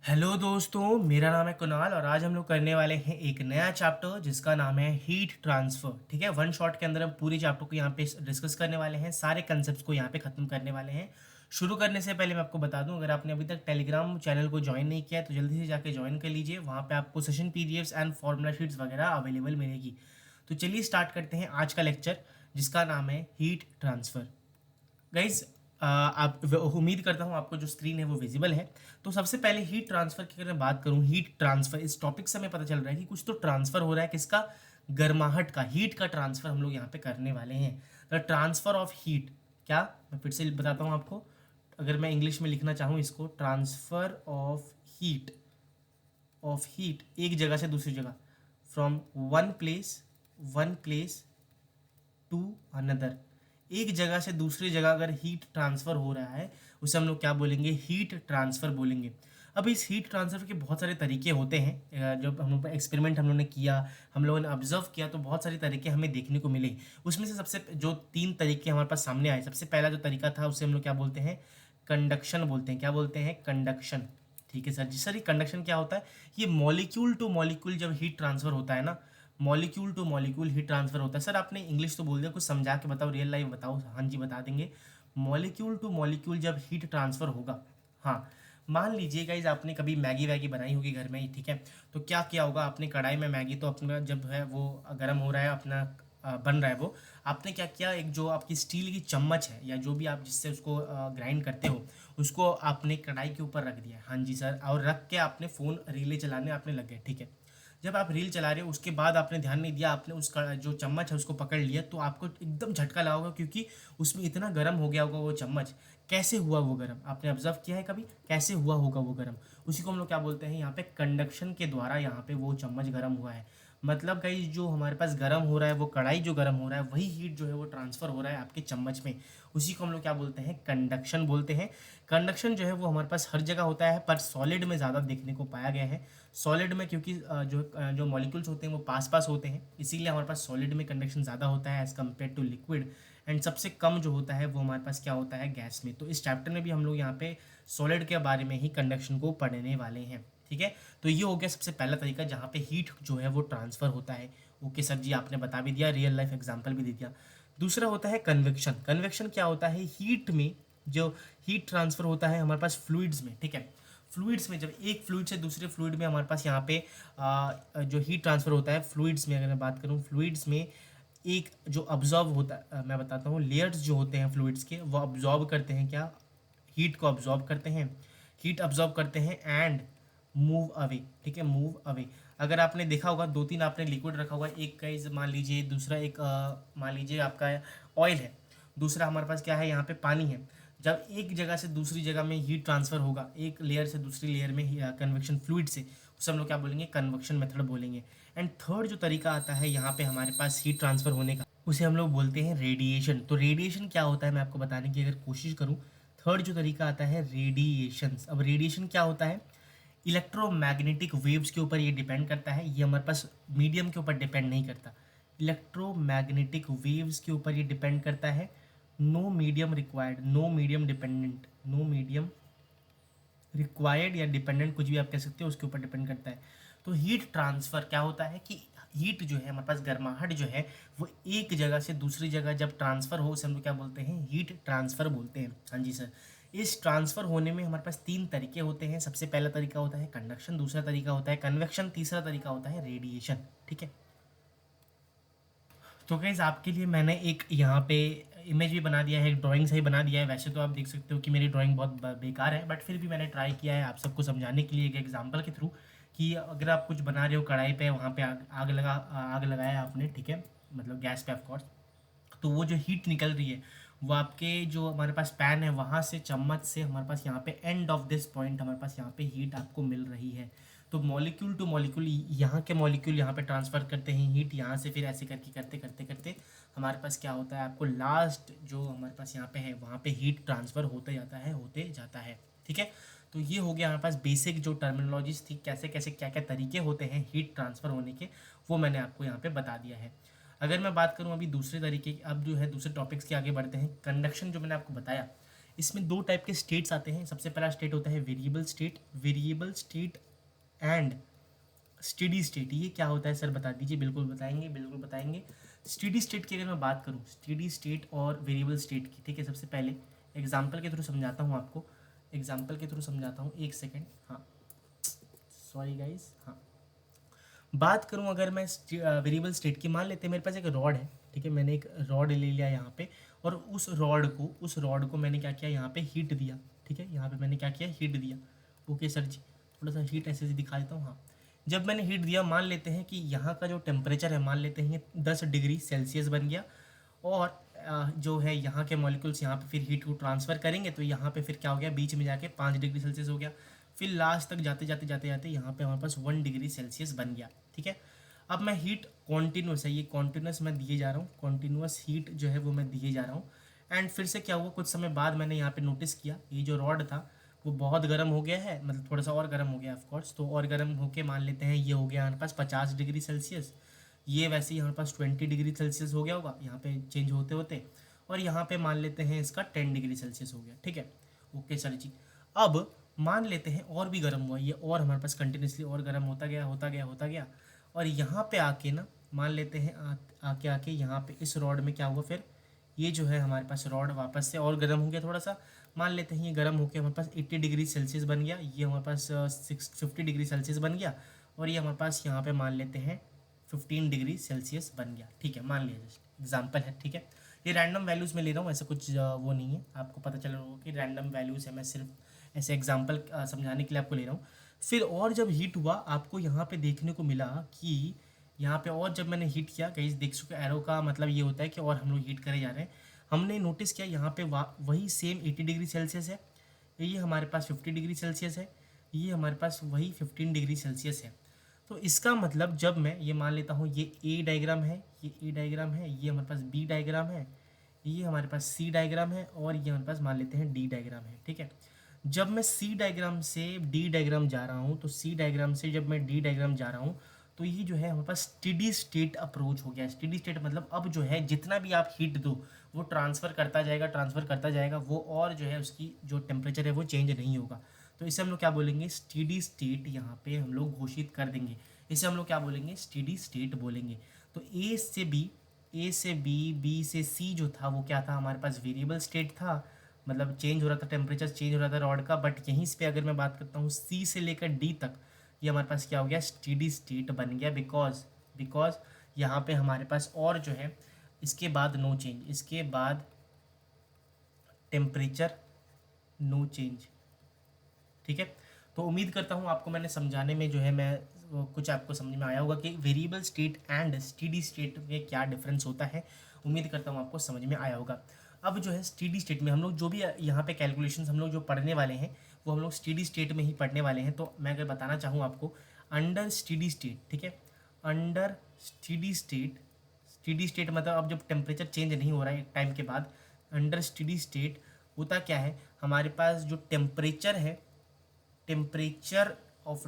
Hello दोस्तों, मेरा नाम है कुणाल और आज हम लोग करने वाले हैं एक नया चैप्टर जिसका नाम है हीट ट्रांसफ़र। ठीक है, वन शॉट के अंदर हम पूरे चैप्टर को यहाँ पे डिस्कस करने वाले हैं, सारे कंसेप्ट को यहाँ पे ख़त्म करने वाले हैं। शुरू करने से पहले मैं आपको बता दूं, अगर आपने अभी तक टेलीग्राम चैनल को ज्वाइन नहीं किया है तो जल्दी से जाके ज्वाइन कर लीजिए। वहाँ पे आपको session PDFs and formula sheets वगैरह अवेलेबल मिलेगी। तो चलिए स्टार्ट करते हैं आज का लेक्चर जिसका नाम है हीट ट्रांसफ़र। गाइज, आप उम्मीद करता हूँ आपको जो स्क्रीन है वो विजिबल है। तो सबसे पहले हीट ट्रांसफर की अगर मैं बात करूँ, हीट ट्रांसफर इस टॉपिक से हमें पता चल रहा है कि कुछ तो ट्रांसफर हो रहा है। किसका? गर्माहट का, हीट का ट्रांसफर हम लोग यहाँ पे करने वाले हैं। द ट्रांसफर ऑफ हीट, क्या मैं फिर से बताता हूँ आपको, अगर मैं इंग्लिश में लिखना चाहूँ इसको, ट्रांसफर ऑफ हीट एक जगह से दूसरी जगह, from one place to another. एक जगह से दूसरी जगह अगर हीट ट्रांसफ़र हो रहा है उसे हम लोग क्या बोलेंगे? हीट ट्रांसफ़र बोलेंगे। अब इस हीट ट्रांसफ़र के बहुत सारे तरीके होते हैं। जब हम लोग एक्सपेरिमेंट हम लोगों ने किया, हम लोगों ने ऑब्जर्व किया, तो बहुत सारे तरीके हमें देखने को मिले। उसमें से सबसे जो तीन तरीके हमारे पास सामने आए, सबसे पहला जो तरीका था उसे हम लोग क्या बोलते हैं? कंडक्शन बोलते हैं। क्या बोलते हैं? कंडक्शन। ठीक है सर जी। सर, ये कंडक्शन क्या होता है? ये मॉलिक्यूल टू मॉलिक्यूल जब हीट ट्रांसफ़र होता है ना, molecule two molecule heat transfer होता है। सर, आपने इंग्लिश तो बोल दिया, कुछ समझा के बताओ, रियल लाइफ बताओ। हाँ जी, बता देंगे। मॉलिक्यूल टू मॉलिक्यूल जब हीट ट्रांसफर होगा, हाँ, मान लीजिए गाइज आपने कभी मैगी वैगी बनाई होगी घर में ही, ठीक है। तो क्या किया होगा आपने? कढ़ाई में मैगी तो अपना जब है वो गर्म हो रहा है, अपना बन रहा है वो, आपने क्या किया, एक जो आपकी स्टील की चम्मच है या जो भी आप जिससे उसको ग्राइंड करते हो, उसको आपने कढ़ाई के ऊपर रख दिया। हाँ जी सर, और रख के आपने फ़ोन रीले चलाने आपने लग गए, ठीक है। जब आप रील चला रहे हो उसके बाद आपने ध्यान नहीं दिया, आपने उसका जो चम्मच है उसको पकड़ लिया, तो आपको एकदम झटका लगा होगा, क्योंकि उसमें इतना गर्म हो गया होगा वो चम्मच। कैसे हुआ वो गर्म? आपने ऑब्जर्व किया है कभी कैसे हुआ होगा वो गर्म? उसी को हम लोग क्या बोलते हैं यहाँ पे? कंडक्शन के द्वारा यहाँ पे वो चम्मच गर्म हुआ है। मतलब गाइस, जो हमारे पास गर्म हो रहा है, वो कढ़ाई जो गर्म हो रहा है, वही हीट जो है वो ट्रांसफ़र हो रहा है आपके चम्मच में। उसी को हम लोग क्या बोलते हैं? कंडक्शन बोलते हैं। कंडक्शन जो है वो हमारे पास हर जगह होता है, पर सॉलिड में ज़्यादा देखने को पाया गया है। सॉलिड में क्योंकि जो मॉलिक्यूल्स होते हैं वो पास पास होते हैं, इसीलिए हमारे पास सॉलिड में कंडक्शन ज़्यादा होता है as compare to liquid. And सबसे कम जो होता है वो हमारे पास क्या होता है? गैस में। तो इस चैप्टर में भी हम लोग यहाँ पे सॉलिड के बारे में ही कंडक्शन को पढ़ने वाले हैं, ठीक है। तो ये हो गया सबसे पहला तरीका जहाँ पे हीट जो है वो ट्रांसफ़र होता है। ओके सर जी, आपने बता भी दिया, रियल लाइफ एग्जाम्पल भी दे दिया। दूसरा होता है कन्वेक्शन। कन्वेक्शन क्या होता है? हीट में जो हीट ट्रांसफ़र होता है हमारे पास फ्लूइड्स में, ठीक है। फ्लूइड्स में जब एक फ्लूइड से दूसरे फ्लूइड में हमारे पास यहाँ पे जो हीट ट्रांसफ़र होता है फ्लूइड्स में, अगर मैं बात करूँ फ्लूइड्स में, एक जो अब्जॉर्ब होता है, मैं बताता हूँ, लेयर्स जो होते हैं फ्लूइड्स के, वो अब्जॉर्ब करते हैं क्या? हीट को अब्जॉर्ब करते हैं। हीट अब्जॉर्ब करते हैं एंड मूव अवे, ठीक है, मूव अवे। अगर आपने देखा होगा, दो तीन आपने लिक्विड रखा हुआ है, एक का मान लीजिए, दूसरा एक मान लीजिए आपका ऑयल है, दूसरा हमारे पास क्या है? यहाँ पे पानी है। जब एक जगह से दूसरी जगह में हीट ट्रांसफ़र होगा, एक लेयर से दूसरी लेयर में कन्वेक्शन फ्लूइड से, उसे हम लोग क्या बोलेंगे? कन्वेक्शन मेथड बोलेंगे। एंड थर्ड जो तरीका आता है यहाँ पे हमारे पास हीट ट्रांसफ़र होने का, उसे हम लोग बोलते हैं रेडिएशन। तो रेडिएशन क्या होता है मैं आपको बताने की अगर कोशिश करूँ, थर्ड जो तरीका आता है रेडिएशन। अब रेडिएशन क्या होता है? इलेक्ट्रोमैग्नेटिक वेव्स के ऊपर ये डिपेंड करता है, ये हमारे पास मीडियम के ऊपर डिपेंड नहीं करता। इलेक्ट्रोमैग्नेटिक वेव्स के ऊपर ये डिपेंड करता है। No medium required, no medium dependent, no medium required या डिपेंडेंट, कुछ भी आप कह सकते हो, उसके ऊपर डिपेंड करता है। तो हीट ट्रांसफ़र क्या होता है कि हीट जो है हमारे पास, गर्माहट जो है वो एक जगह से दूसरी जगह जब ट्रांसफ़र हो, उसे हम लोग क्या बोलते हैं? हीट ट्रांसफ़र बोलते हैं। हाँ जी सर। इस ट्रांसफ़र होने में हमारे पास तीन तरीके होते हैं। सबसे पहला तरीका होता है कंडक्शन, दूसरा तरीका होता है कन्वेक्शन, तीसरा तरीका होता है रेडिएशन, ठीक है। तो गाइज़, आपके लिए मैंने एक यहाँ पे इमेज भी बना दिया है, एक ड्राइंग सही बना दिया है। वैसे तो आप देख सकते हो कि मेरी ड्राइंग बहुत बेकार है, बट फिर भी मैंने ट्राई किया है आप सबको समझाने के लिए एक एग्जांपल के थ्रू, कि अगर आप कुछ बना रहे हो कढ़ाई पे, वहाँ पे आग लगाया आपने, ठीक है, मतलब गैस पे ऑफ कोर्स। तो वो जो हीट निकल रही है वो आपके जो हमारे पास पैन है वहाँ से, चम्मच से हमारे पास यहाँ पे एंड ऑफ दिस पॉइंट हमारे पास यहाँ पे हीट आपको मिल रही है। तो मॉलिक्यूल टू मॉलिक्यूल, यहाँ के मॉलिक्यूल यहाँ पे ट्रांसफ़र करते हैं हीट, यहाँ से फिर ऐसे करके करते करते करते हमारे पास क्या होता है? आपको लास्ट जो हमारे पास यहाँ पे है वहाँ पे हीट ट्रांसफ़र होते जाता है, ठीक है। तो ये हो गया हमारे पास बेसिक जो टर्मिनोलॉजीज थी, कैसे कैसे क्या क्या तरीके होते हैं हीट ट्रांसफ़र होने के, वो मैंने आपको यहाँ पे बता दिया है। अगर मैं बात करूँ अभी दूसरे तरीके की, अब जो है दूसरे टॉपिक्स के आगे बढ़ते हैं। कंडक्शन जो मैंने आपको बताया, इसमें दो टाइप के स्टेट्स आते हैं। सबसे पहला स्टेट होता है variable state and steady state. ये क्या होता है सर बता दीजिए। बिल्कुल बताएंगे, बिल्कुल बताएंगे। स्टेडी स्टेट की अगर मैं बात करूँ, स्टेडी स्टेट और वेरिएबल स्टेट की, ठीक है, सबसे पहले एग्जाम्पल के थ्रू समझाता हूँ आपको, एग्जाम्पल के थ्रू समझाता हूँ, एक सेकेंड। हाँ सॉरी गाइज। हाँ, बात करूं अगर मैं वेरिएबल स्टेट की, मान लेते हैं मेरे पास एक रॉड है, ठीक है, मैंने एक रॉड ले लिया यहाँ पे, और उस रॉड को मैंने क्या किया, यहाँ पे हीट दिया, ठीक है, यहाँ पे मैंने क्या किया, हीट दिया। ओके सर जी, थोड़ा सा हीट ऐसे दिखा देता हूँ। हाँ, जब मैंने हीट दिया, मान लेते हैं कि यहाँ का जो टेम्परेचर है, मान लेते हैं ये 10 डिग्री सेल्सियस बन गया, और जो है यहाँ के मॉलिक्यूल्स यहाँ पे फिर हीट को ट्रांसफ़र करेंगे, तो यहाँ पे फिर क्या हो गया, बीच में जाके 5 डिग्री सेल्सियस हो गया, फिर लास्ट तक जाते जाते जाते जाते यहाँ पे हमारे पास 1 डिग्री सेल्सियस बन गया, ठीक है। अब मैं हीट कॉन्टीन्यूस है, ये कॉन्टीन्यूस मैं दिए जा रहा हूँ, कॉन्टीन्यूस हीट जो है वो मैं दिए जा रहा हूँ। एंड फिर से क्या हुआ, कुछ समय बाद मैंने यहाँ पे नोटिस किया ये जो रॉड था वो बहुत गर्म हो गया है, मतलब थोड़ा सा और गर्म हो गया ऑफकोर्स। तो और गर्म होके मान लेते हैं ये हो गया हमारे पास 50 डिग्री सेल्सियस, ये वैसे ही हमारे पास 20 डिग्री सेल्सियस हो गया होगा यहाँ पे चेंज होते होते, और यहाँ पे मान लेते हैं इसका 10 डिग्री सेल्सियस हो गया, ठीक है। ओके सर जी, अब मान लेते हैं और भी गर्म हुआ ये, और हमारे पास कंटिन्यूसली और गर्म होता गया होता गया होता गया, और यहाँ पे आके ना मान लेते हैं आके आके यहाँ पे इस रॉड में क्या हुआ, फिर ये जो है हमारे पास रॉड वापस से और गर्म हो गया थोड़ा सा, मान लेते हैं ये गर्म होकर हमारे पास 80 डिग्री सेल्सियस बन गया, ये हमारे पास 50 डिग्री सेल्सियस बन गया, और ये हमारे पास यहाँ पे मान लेते हैं 15 डिग्री सेल्सियस बन गया, ठीक है, मान लिया, जस्ट एग्जाम्पल है, ठीक है। ये रैंडम वैल्यूज़ में ले रहा हूँ, ऐसा कुछ वो नहीं है, आपको पता चल रहा होगा कि रैंडम वैल्यूज़ है, मैं सिर्फ ऐसे एग्जाम्पल समझाने के लिए आपको ले रहा हूँ। फिर और जब हीट हुआ, आपको यहाँ पे देखने को मिला कि यहाँ पे और जब मैंने हीट किया, कहीं देख सको एरो का मतलब ये होता है कि और हम लोग हीट करे जा रहे हैं, हमने नोटिस किया यहाँ पे वही सेम 80 डिग्री सेल्सियस है, ये हमारे पास 50 डिग्री सेल्सियस है, ये हमारे पास वही 15 डिग्री सेल्सियस है। तो इसका मतलब जब मैं ये मान लेता हूँ, ये ए डायग्राम है, ये ए डायग्राम है, ये हमारे पास बी डायग्राम है, ये हमारे पास सी डायग्राम है, और ये हमारे पास मान लेते हैं डी डायग्राम है, ठीक है। जब मैं सी डायग्राम से डी डायग्राम जा रहा हूँ, तो सी डायग्राम से जब मैं डी डायग्राम जा रहा हूँ, तो ये जो है हमारे पास स्टेडी स्टेट अप्रोच हो गया। स्टेडी स्टेट मतलब अब जो है जितना भी आप हीट दो वो ट्रांसफ़र करता जाएगा, ट्रांसफ़र करता जाएगा, वो और जो है उसकी जो टेम्परेचर है वो चेंज नहीं होगा। तो इसे हम लोग क्या बोलेंगे, स्टेडी स्टेट यहाँ पे हम लोग घोषित कर देंगे। इसे हम लोग क्या बोलेंगे, स्टेडी स्टेट बोलेंगे। तो ए से बी, बी से सी जो था वो क्या था, हमारे पास वेरिएबल स्टेट था, मतलब चेंज हो रहा था, टेम्परेचर चेंज हो रहा था रॉड का। बट यहीं पे अगर मैं बात करता हूँ सी से लेकर डी तक, ये हमारे पास क्या हो गया, स्टेडी स्टेट बन गया, बिकॉज यहाँ पे हमारे पास और जो है इसके बाद नो चेंज, इसके बाद टेम्परेचर नो चेंज, ठीक है। तो उम्मीद करता हूँ आपको मैंने समझाने में जो है मैं कुछ आपको समझ में आया होगा कि variable state and steady state में क्या डिफरेंस होता है। उम्मीद करता हूँ आपको समझ में आया होगा। अब जो है स्टेडी स्टेट में हम लोग जो भी यहाँ पे कैलकुलेशंस हम लोग जो पढ़ने वाले हैं वो हम लोग स्टेडी स्टेट में ही पढ़ने वाले हैं। तो मैं अगर बताना चाहूँ आपको, अंडर स्टेडी स्टेट, ठीक है, अंडर स्टेडी स्टेट मतलब अब जब टेम्परेचर चेंज नहीं हो रहा है एक टाइम के बाद, अंडर स्टेडी स्टेट होता क्या है, हमारे पास जो टेम्परेचर है, temperature of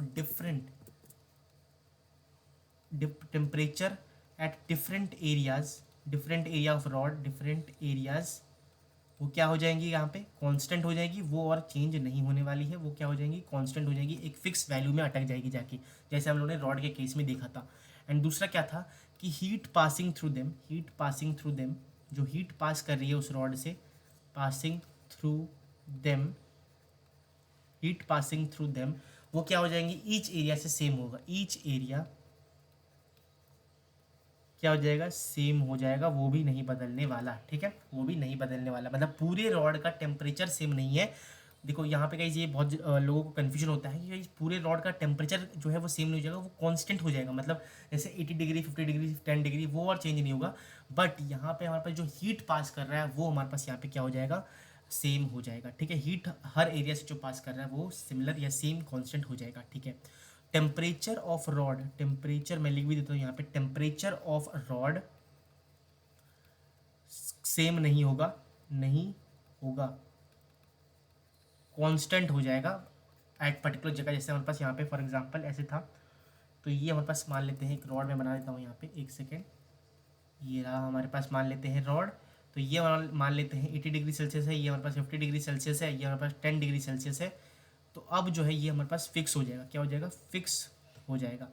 temperature at different area of rod, different areas, वो क्या हो जाएंगी यहाँ पे, कांस्टेंट हो जाएगी, वो और चेंज नहीं होने वाली है, वो क्या हो जाएंगी, कांस्टेंट हो जाएगी, एक फिक्स वैल्यू में अटक जाएगी जाके, जैसे हम लोगों ने रॉड के केस में देखा था। एंड दूसरा क्या था कि हीट पासिंग थ्रू देम, जो हीट पास कर रही है उस रॉड से, पासिंग थ्रू देम, वो क्या हो जाएंगी, ईच एरिया से सेम होगा, ईच एरिया क्या हो जाएगा, सेम हो जाएगा, वो भी नहीं बदलने वाला, ठीक है, वो भी नहीं बदलने वाला, मतलब पूरे रॉड का टेम्परेचर सेम नहीं है। देखो यहाँ पे गाइस ये बहुत लोगों को कन्फ्यूजन होता है कि पूरे रॉड का टेम्परेचर जो है वो सेम नहीं हो जाएगा, वो कांस्टेंट हो जाएगा, मतलब जैसे 80 डिग्री 50 डिग्री 10 डिग्री वो और चेंज नहीं होगा। बट यहाँ पे हमारे पास जो हीट पास कर रहा है वो हमारे पास यहाँ पे क्या हो जाएगा, सेम हो जाएगा, ठीक है। हीट हर एरिया से जो पास कर रहा है वो सिमिलर या सेम कॉन्स्टेंट हो जाएगा, ठीक है। टेम्परेचर ऑफ रॉड, टेम्परेचर मैं लिख भी देता हूँ यहाँ पे, टेम्परेचर ऑफ रॉड सेम नहीं होगा, कांस्टेंट हो जाएगा एट पर्टिकुलर जगह। जैसे हमारे पास यहाँ पे फॉर एग्जांपल ऐसे था, तो ये हमारे पास मान लेते हैं एक रॉड में बना देता हूँ यहाँ पे, एक सेकेंड, ये रहा हमारे पास, मान लेते हैं रॉड, तो ये मान लेते हैं 80 डिग्री सेल्सियस है, ये हमारे पास 50 डिग्री सेल्सियस है, ये हमारे पास 10 डिग्री सेल्सियस है। तो अब जो है ये हमारे पास फिक्स हो जाएगा, क्या हो जाएगा, फिक्स हो जाएगा,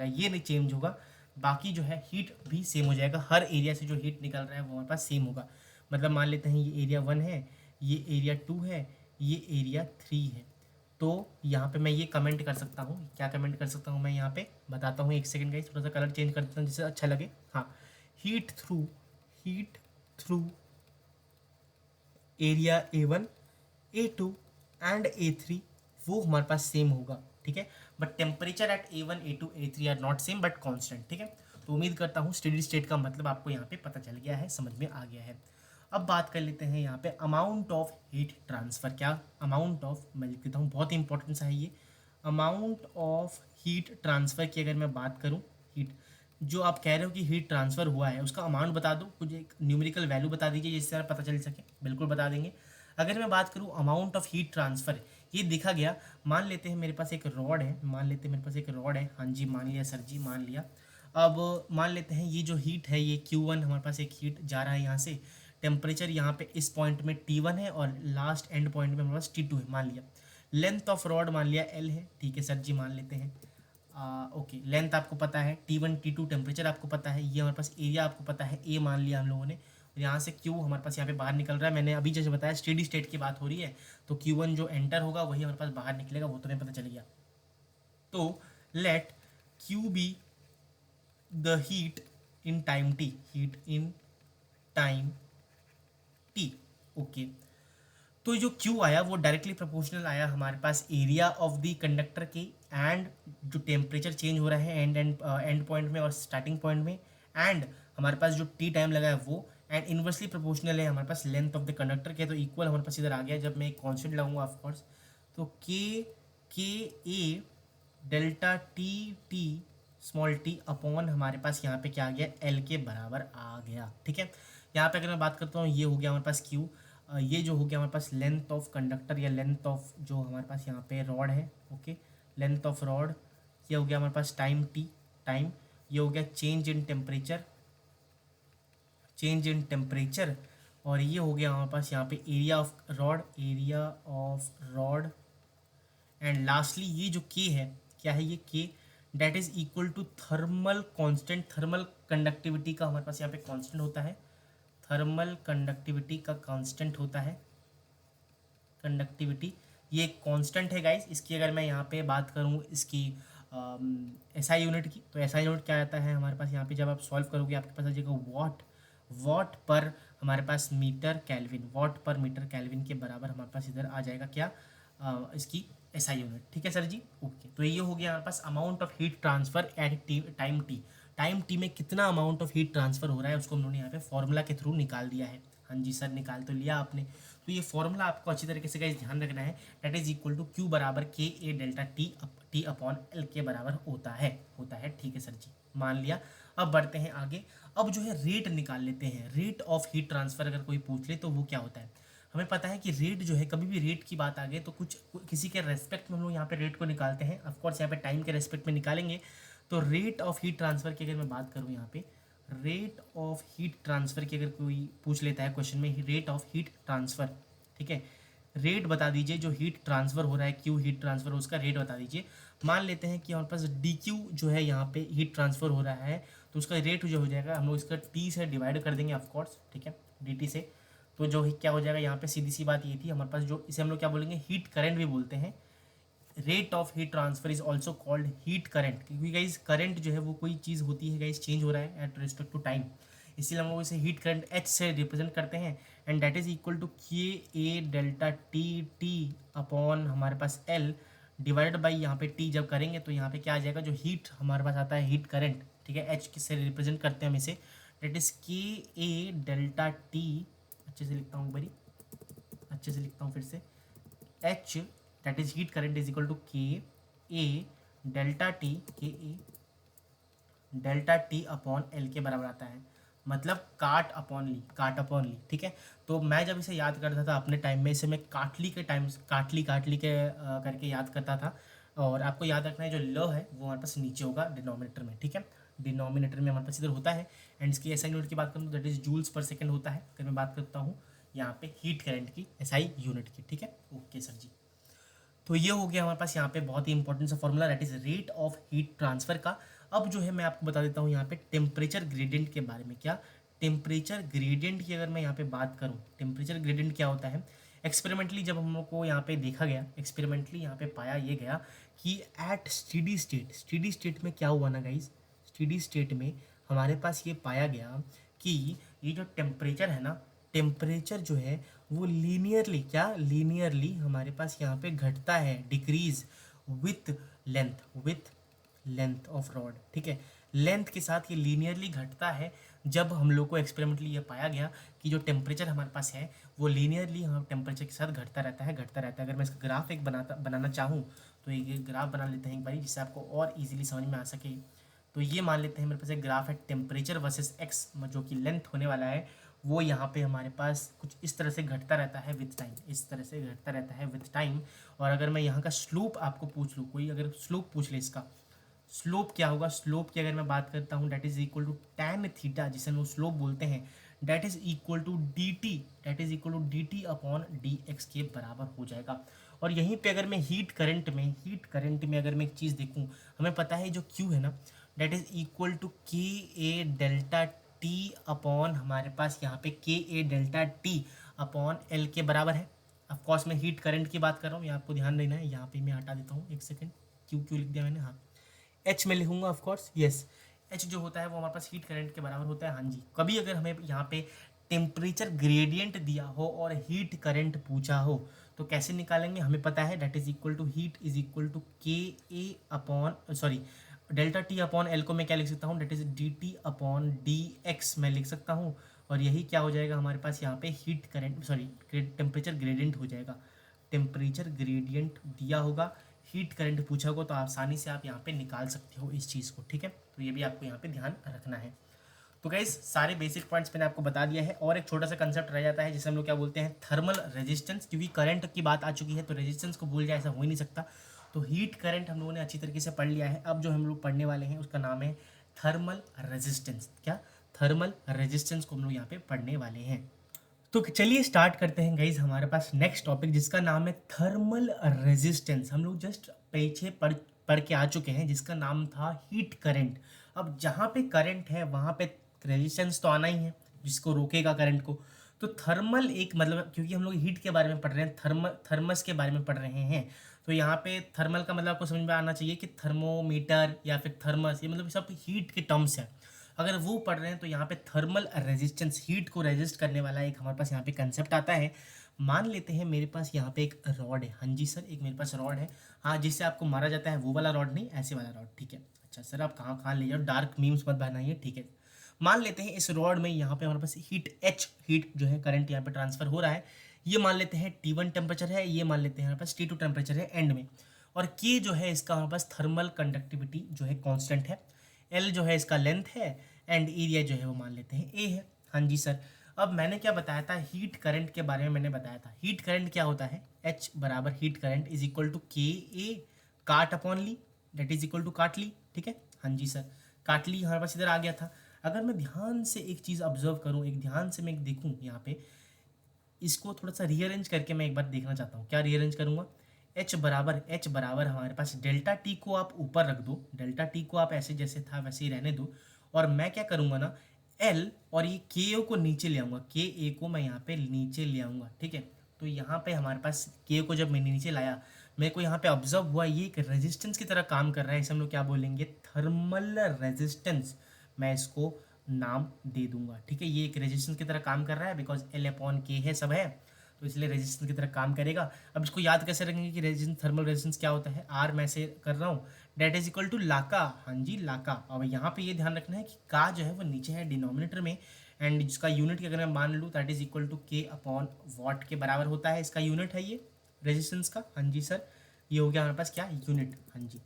ये नहीं चेंज होगा। बाकी जो है हीट भी सेम हो जाएगा, हर एरिया से जो हीट निकल रहा है वो हमारे पास सेम होगा। मतलब मान लेते हैं ये एरिया 1 है, ये एरिया 2 है, ये एरिया 3 है। तो यहाँ पे मैं ये कमेंट कर सकता हूँ, क्या कमेंट कर सकता हूँ मैं यहाँ पे बताता हूँ, एक सेकंड गाइस, थोड़ा सा कलर चेंज कर देता हूँ जिससे अच्छा लगे। हाँ, heat through area A1, A2 and A3 वो हमारे पास सेम होगा, ठीक है। But temperature at A1, A2, A3 are not same but constant, ठीक है। तो उम्मीद करता हूँ स्टेडी स्टेट का मतलब आपको यहाँ पे पता चल गया है, समझ में आ गया है। अब बात कर लेते हैं यहाँ पे अमाउंट ऑफ हीट ट्रांसफ़र। क्या अमाउंट ऑफ, मैं लिख देता हूँ, बहुत ही इंपॉर्टेंट सा है ये। अमाउंट ऑफ हीट ट्रांसफ़र की अगर मैं बात करूँ, हीट जो आप कह रहे हो कि हीट ट्रांसफ़र हुआ है उसका अमाउंट बता दो, कुछ एक न्यूमेरिकल वैल्यू बता दीजिए जिससे हमें पता चल सके। बिल्कुल बता देंगे। अगर मैं बात करूँ अमाउंट ऑफ हीट ट्रांसफ़र, ये देखा गया, मान लेते हैं मेरे पास एक रॉड है, हाँ जी मान लिया सर जी, मान लिया। अब मान लेते हैं ये जो हीट है, ये Q1 हमारे पास एक हीट जा रहा है यहाँ से, टेम्परेचर यहाँ पे इस पॉइंट में T1 है और लास्ट एंड पॉइंट में हमारे पास T2 है, मान लिया। लेंथ ऑफ रॉड मान लिया L है, ठीक है सर जी, मान लेते हैं। ओके, लेंथ आपको पता है, T1 T2 टेम्परेचर आपको पता है, ये हमारे पास एरिया आपको पता है, A मान लिया हम लोगों ने। यहाँ से Q हमारे पास यहाँ पे बाहर निकल रहा है, मैंने अभी जैसे बताया स्टेडी स्टेट की बात हो रही है, तो Q1 जो एंटर होगा वही हमारे पास बाहर निकलेगा, वो तो हमें पता चल गया। तो let Q be the heat in time T, heat in time T, okay. तो जो Q आया वो डायरेक्टली प्रोपोर्शनल आया हमारे पास एरिया ऑफ द कंडक्टर के एंड जो टेम्परेचर चेंज हो रहा है एंड पॉइंट में और स्टार्टिंग पॉइंट में, एंड हमारे पास जो T टाइम लगा है वो, एंड इन्वर्सली प्रोपोर्शनल है हमारे पास लेंथ ऑफ द कंडक्टर के। तो इक्वल हमारे पास इधर आ गया, जब मैं एक कॉन्स्टेंट लगाऊंगा ऑफकोर्स, तो K A delta T small T upon हमारे पास यहाँ पे क्या आ गया, एल के बराबर आ गया, ठीक है। यहाँ पे अगर मैं बात करता हूँ, ये हो गया हमारे पास क्यू, ये जो हो गया हमारे पास लेंथ ऑफ कंडक्टर या लेंथ ऑफ जो हमारे पास यहाँ पे रॉड है, ओके, लेंथ ऑफ रॉड। ये हो गया हमारे पास टाइम टी, टाइम। ये हो गया चेंज इन टेम्परेचर, और ये हो गया हमारे पास यहाँ पे area of rod, and lastly ये जो के है, क्या है ये K, that is equal to thermal constant. Thermal conductivity का हमारे पास यहाँ पे कांस्टेंट होता है, थर्मल कंडक्टिविटी का कांस्टेंट होता है, कंडक्टिविटी ये एक कांस्टेंट है गाइस। इसकी अगर मैं यहाँ पे बात करूँ इसकी एसआई यूनिट की, तो एसआई यूनिट क्या आता है हमारे पास यहाँ पे, जब आप सॉल्व करोगे आपके पास आ जाएगा वॉट पर हमारे पास metre kelvin, what per metre kelvin के बराबर हमारे पास इधर आ जाएगा क्या, इसकी एसआई यूनिट, ठीक है सर जी, ओके। तो ये हो गया हमारे पास amount of heat transfer at time T. Time T में कितना अमाउंट ऑफ हीट ट्रांसफर हो रहा है उसको हम लोगों ने यहाँ पे फॉर्मूला के थ्रू निकाल दिया है। हाँ जी सर, निकाल तो लिया आपने। तो ये फॉर्मूला आपको अच्छी तरीके से गाइस ध्यान रखना है, that is equal to Q बराबर K A delta T upon L के बराबर होता है, ठीक है सर जी, मान लिया। अब बढ़ते हैं आगे। अब जो है रेट निकाल लेते हैं, रेट ऑफ हीट ट्रांसफर अगर कोई पूछ ले तो वो क्या होता है। हमें पता है कि रेट जो है, कभी भी रेट की बात आ गई तो किसी के रेस्पेक्ट में हम लोग यहाँ पे रेट को निकालते हैं, ऑफकोर्स यहाँ पे टाइम के रेस्पेक्ट में निकालेंगे। तो रेट ऑफ हीट ट्रांसफर की अगर मैं बात करूँ यहाँ पे, रेट ऑफ हीट ट्रांसफर की अगर कोई पूछ लेता है क्वेश्चन में, रेट ऑफ हीट ट्रांसफर, ठीक है, रेट बता दीजिए जो हीट ट्रांसफर हो रहा है, क्यू हीट ट्रांसफर उसका रेट बता दीजिए। मान लेते हैं कि हमारे पास डी क्यू जो है यहाँ पे हीट ट्रांसफर हो रहा है, तो उसका रेट जो हो जाएगा, हम लोग इसका टी से डिवाइड कर देंगे ऑफकोर्स, ठीक है, डी टी से। तो जो क्या हो जाएगा यहाँ पे, सीधी सी बात ये थी हमारे पास, जो इसे हम लोग क्या बोलेंगे, हीट करंट भी बोलते हैं। Rate of heat transfer is also called heat current, क्योंकि गाइज करंट जो है वो कोई चीज़ होती है गाइज, चेंज हो रहा है एट रिस्पेक्ट टू टाइम, इसीलिए हम लोग इसे हीट करंट एच से रिप्रेजेंट करते हैं। And that is equal to K A delta T upon हमारे पास एल डिवाइडेड बाई यहाँ पे टी जब करेंगे तो यहाँ पे क्या आ जाएगा, जो हीट हमारे पास आता है हीट करंट, ठीक है, एच से रिप्रेजेंट करते हैं हम इसे, डेट इज के ए डेल्टा टी, अच्छे से लिखता हूँ बड़ी, अच्छे से लिखता हूँ फिर से, H that is heat current is equal to K A delta T upon L के बराबर आता है, मतलब काट अपॉन ली, ठीक है। तो मैं जब इसे याद करता था अपने टाइम में, इसे मैं काटली के करके याद करता था। और आपको याद रखना है जो ल है वो हमारे पास नीचे होगा डिनोमिनेटर में, ठीक है। डिनोमिनेटर में हमारे पास इधर होता है। एंड इसकी एसआई यूनिट की बात करूँ तो that is joules per second होता है। अगर मैं बात करता हूँ यहाँ पे हीट करंट की एसआई यूनिट की, ठीक है। ओके सर जी, तो ये हो गया हमारे पास यहाँ पे बहुत ही इंपॉर्टेंट सा formula, that is rate of heat transfer का। अब जो है मैं आपको बता देता हूँ यहाँ पे टेम्परेचर ग्रेडियंट के बारे में। क्या टेम्परेचर ग्रेडियंट की अगर मैं यहाँ पे बात करूँ, टेम्परेचर ग्रेडियंट क्या होता है, एक्सपेरिमेंटली जब हम लोग को यहाँ पे देखा गया, एक्सपेरिमेंटली यहाँ पे पाया ये गया कि एट स्टेडी स्टेट में क्या हुआ ना गाइज, स्टेडी स्टेट में हमारे पास ये पाया गया कि ये जो टेम्परेचर है ना, टेम्परेचर जो है वो लीनियरली, क्या लीनियरली हमारे पास यहाँ पे घटता है, decrease with length of rod, ठीक है। लेंथ के साथ ये लीनियरली घटता है। जब हम लोग को एक्सपेरिमेंटली ये पाया गया कि जो टेम्परेचर हमारे पास है वो लीनियरली हम टेम्परेचर के साथ घटता रहता है। अगर मैं इसका ग्राफ एक बनाना चाहूँ तो एक ग्राफ बना लेते हैं एक बार, जिससे आपको और इजीली समझ में आ सके। तो ये मान लेते हैं मेरे पास एक ग्राफ है टेम्परेचर वर्सेस एक्स, जो कि लेंथ होने वाला है, वो यहाँ पे हमारे पास कुछ इस तरह से घटता रहता है विथ टाइम, इस तरह से घटता रहता है विथ टाइम। और अगर मैं यहाँ का स्लोप आपको पूछ लूँ, कोई अगर स्लोप पूछ ले, इसका स्लोप क्या होगा, स्लोप की अगर मैं बात करता हूँ that is equal to tan theta, जिसे हम स्लोप बोलते हैं, that is equal to D T upon D x के बराबर हो जाएगा। और यहीं पे अगर मैं हीट करंट में अगर मैं एक चीज़ देखूँ, हमें पता है जो Q है ना, that is equal to K A delta T upon हमारे पास यहाँ पे के A delta T upon L के बराबर है। ऑफकोर्स मैं हीट करंट की बात कर रहा हूँ, ये आपको ध्यान देना है। यहाँ पे मैं हटा देता हूँ एक सेकेंड, क्यू लिख दिया मैंने, हाँ एच में लिखूंगा ऑफकोर्स, यस एच जो होता है वो हमारे पास हीट करंट के बराबर होता है। हाँ जी, कभी अगर हमें यहाँ पे टेम्परेचर ग्रेडियंट दिया हो और हीट करंट पूछा हो तो कैसे निकालेंगे, हमें पता है that is equal to heat is equal to K A upon sorry delta T upon L को मैं क्या लिख सकता हूँ, that is D T upon D X मैं लिख सकता हूँ। और यही क्या हो जाएगा हमारे पास यहाँ पे heat current sorry temperature gradient हो जाएगा। टेम्परेचर ग्रेडियंट दिया होगा, हीट करंट पूछा होगा, तो आसानी से आप यहाँ पे निकाल सकते हो इस चीज़ को, ठीक है। तो ये भी आपको यहाँ पे ध्यान रखना है। तो गाइस सारे बेसिक पॉइंट्स मैंने आपको बता दिया है। और एक छोटा सा कंसेप्ट रह जाता है जिसे हम लोग क्या बोलते हैं, थर्मल रेजिस्टेंस। क्योंकि करंट की बात आ चुकी है तो रेजिस्टेंस को भूल जाए ऐसा हो ही नहीं सकता। तो हीट करंट हम लोगों ने अच्छी तरीके से पढ़ लिया है। अब जो हम लोग पढ़ने वाले हैं उसका नाम है थर्मल रेजिस्टेंस। क्या, थर्मल रेजिस्टेंस को हम लोग यहाँ पे पढ़ने वाले हैं। तो चलिए स्टार्ट करते हैं गाइज हमारे पास नेक्स्ट टॉपिक, जिसका नाम है थर्मल रेजिस्टेंस। हम लोग जस्ट पीछे पढ़ के आ चुके हैं, जिसका नाम था हीट करंट। अब जहाँ पे करंट है वहाँ पे रेजिस्टेंस तो आना ही है, जिसको रोकेगा करंट को। तो थर्मल एक मतलब, क्योंकि हम लोग हीट के बारे में पढ़ रहे हैं, थर्मस के बारे में पढ़ रहे हैं, तो यहाँ पे थर्मल का मतलब आपको समझ में आना चाहिए कि थर्मोमीटर या फिर थर्मस, ये मतलब सब हीट के टर्म्स हैं। अगर वो पढ़ रहे हैं तो यहाँ पे थर्मल रेजिस्टेंस, हीट को रेजिस्ट करने वाला एक हमारे पास यहाँ पे कंसेप्ट आता है। मान लेते हैं मेरे पास यहाँ पे एक रॉड है, हाँ जी सर एक मेरे पास रॉड है, हाँ जिससे आपको मारा जाता है, वो वाला रॉड नहीं, ऐसे वाला रॉड, ठीक है। अच्छा सर आप कहाँ कहाँ ले जाओ, डार्क मीम्स मत बनाइए, ठीक है। मान लेते हैं इस रॉड में यहाँ पे हमारे पास हीट जो है करंट यहाँ पे ट्रांसफर हो रहा है। ये मान लेते हैं T1 टेम्परेचर है, ये मान लेते हैं हमारे पास T2 टेम्परेचर है एंड में। और K जो है इसका हमारे पास थर्मल कंडक्टिविटी जो है कांस्टेंट है, L जो है इसका लेंथ है, एंड एरिया जो है वो मान लेते हैं A है। हाँ जी सर, अब मैंने क्या बताया था, हीट करंट के बारे में मैंने बताया था। हीट करंट क्या होता है, H बराबर heat current is equal to K A काट अपॉन ली, डेट इज इक्वल टू काट ली, ठीक है। हाँ जी सर, काट ली हमारे पास इधर आ गया था। अगर मैं ध्यान से एक चीज़ ऑब्जर्व करूँ, एक ध्यान से मैं एक देखूँ यहाँ पे, इसको थोड़ा सा रीअरेंज करके मैं एक बार देखना चाहता हूँ। क्या रीअरेंज करूँगा, H बराबर हमारे पास डेल्टा टी को आप ऊपर रख दो, डेल्टा टी को आप ऐसे जैसे था वैसे ही रहने दो, और मैं क्या करूँगा ना, L और ये के ओ को नीचे ले आऊँगा, के ए को मैं यहाँ पे नीचे ले आऊँगा, ठीक है। तो यहाँ पे हमारे पास के को जब मैंने नीचे लाया, मेरे को यहाँ पे ऑब्जर्व हुआ ये एक रेजिस्टेंस की तरह काम कर रहा है, इसे हम लोग क्या बोलेंगे, थर्मल रेजिस्टेंस। मैं इसको नाम दे दूंगा, ठीक है। ये एक रेजिस्टेंस की तरह काम कर रहा है बिकॉज L अपॉन के है, सब है, तो इसलिए रेजिस्टेंस की तरह काम करेगा। अब इसको याद कैसे रखेंगे कि रेजिस्टेंस, थर्मल रेजिस्टेंस क्या होता है, आर मैं से कर रहा हूँ, डेट इज इक्वल टू लाका, हाँ जी लाका। अब यहाँ पे ये ध्यान रखना है कि का जो है वो नीचे है डिनोमिनेटर में, एंड जिसका यूनिट की अगर मैं मान लूँ दैट इज इक्वल टू के अपॉन वॉट के बराबर होता है, इसका यूनिट है ये रेजिस्टेंस का। हाँ जी सर, ये हो गया हमारे पास क्या, यूनिट, हाँ जी।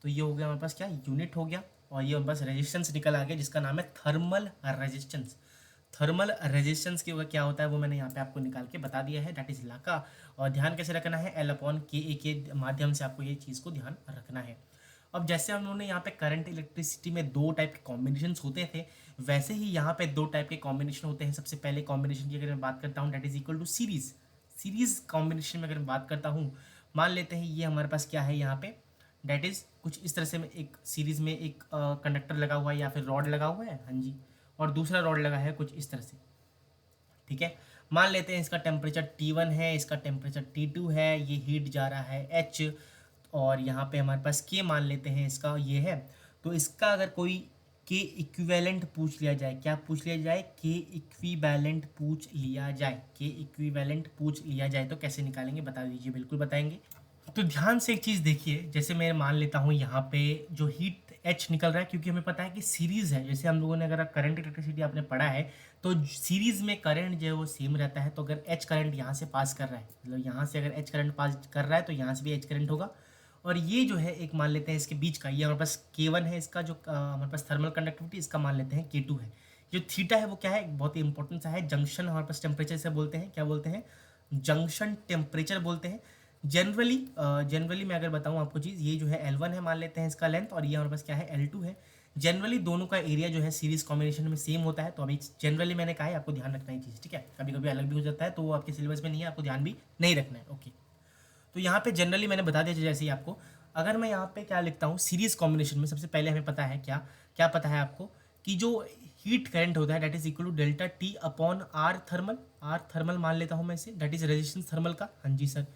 तो ये हो गया हमारे पास क्या, यूनिट हो गया, और ये बस रेजिस्टेंस निकल आ गया जिसका नाम है थर्मल रेजिस्टेंस। थर्मल रेजिस्टेंस की क्या होता है वो मैंने यहाँ पे आपको निकाल के बता दिया है, दैट इज लाका। और ध्यान कैसे रखना है, L अपॉन के ए के माध्यम से आपको ये चीज़ को ध्यान रखना है। अब जैसे हम लोगों ने यहाँ पे करंट इलेक्ट्रिसिटी में दो टाइप के कॉम्बिनेशंस होते थे, वैसे ही यहाँ पे दो टाइप के कॉम्बिनेशन होते हैं। सबसे पहले कॉम्बिनेशन की अगर मैं बात करता हूँ that is equal to series. Series combination में अगर मैं बात करता हूँ, मान लेते हैं ये हमारे पास क्या है यहाँ पे, डेट इज कुछ इस तरह से में एक सीरीज में एक कंडक्टर लगा हुआ है या फिर रॉड लगा हुआ है, हाँ जी, और दूसरा रॉड लगा है कुछ इस तरह से, ठीक है। मान लेते हैं इसका टेम्परेचर T1 है, इसका टेम्परेचर T2 है, ये हीट जा रहा है H, और यहाँ पे हमारे पास K मान लेते हैं इसका ये है। तो इसका अगर कोई K इक्विवेलेंट पूछ लिया जाए, क्या पूछ लिया जाए, K इक्विवेलेंट पूछ लिया जाए, K इक्विवेलेंट पूछ लिया जाए तो कैसे निकालेंगे बता दीजिए, बिल्कुल बताएंगे। तो ध्यान से एक चीज़ देखिए, जैसे मैं मान लेता हूँ यहाँ पे जो हीट H निकल रहा है, क्योंकि हमें पता है कि सीरीज़ है, जैसे हम लोगों ने अगर करंट इलेक्ट्रिसिटी आपने पढ़ा है तो सीरीज़ में करंट जो है वो सेम रहता है। तो अगर H करंट यहाँ से पास कर रहा है, मतलब यहाँ से अगर H करंट पास कर रहा है तो यहाँ से भी H करंट होगा। और ये जो है एक मान लेते हैं इसके बीच का, ये हमारे पास K1 है, इसका जो हमारे पास थर्मल कंडक्टिविटी, इसका मान लेते हैं K2 है। जो थीटा है वो क्या है, बहुत ही इंपॉर्टेंट सा है, जंक्शन हमारे पास टेम्परेचर से बोलते हैं, क्या बोलते हैं, जंक्शन टेम्परेचर बोलते हैं। जनरली मैं अगर बताऊं आपको चीज़, ये जो है L1 है मान लेते हैं इसका लेंथ, और ये हमारे पास क्या है L2 है। जनरली दोनों का एरिया जो है सीरीज कॉम्बिनेशन में सेम होता है। तो अभी जनरली मैंने कहा है आपको ध्यान रखना है चीज़, ठीक है, कभी कभी अलग भी हो जाता है तो वो आपके सिलेबस में नहीं है, आपको ध्यान भी नहीं रखना है, ओके। तो यहाँ पे जनरली मैंने बता दिया जैसे ही आपको, अगर मैं यहाँ पे क्या लिखता हूँ सीरीज कॉम्बिनेशन में, सबसे पहले हमें पता है क्या क्या पता है आपको, कि जो हीट करंट होता है that is equal to delta T upon R thermal. R thermal मान लेता हूँ मैं इसे, डेट इज रेजिस्टेंस थर्मल का, हाँ जी सर।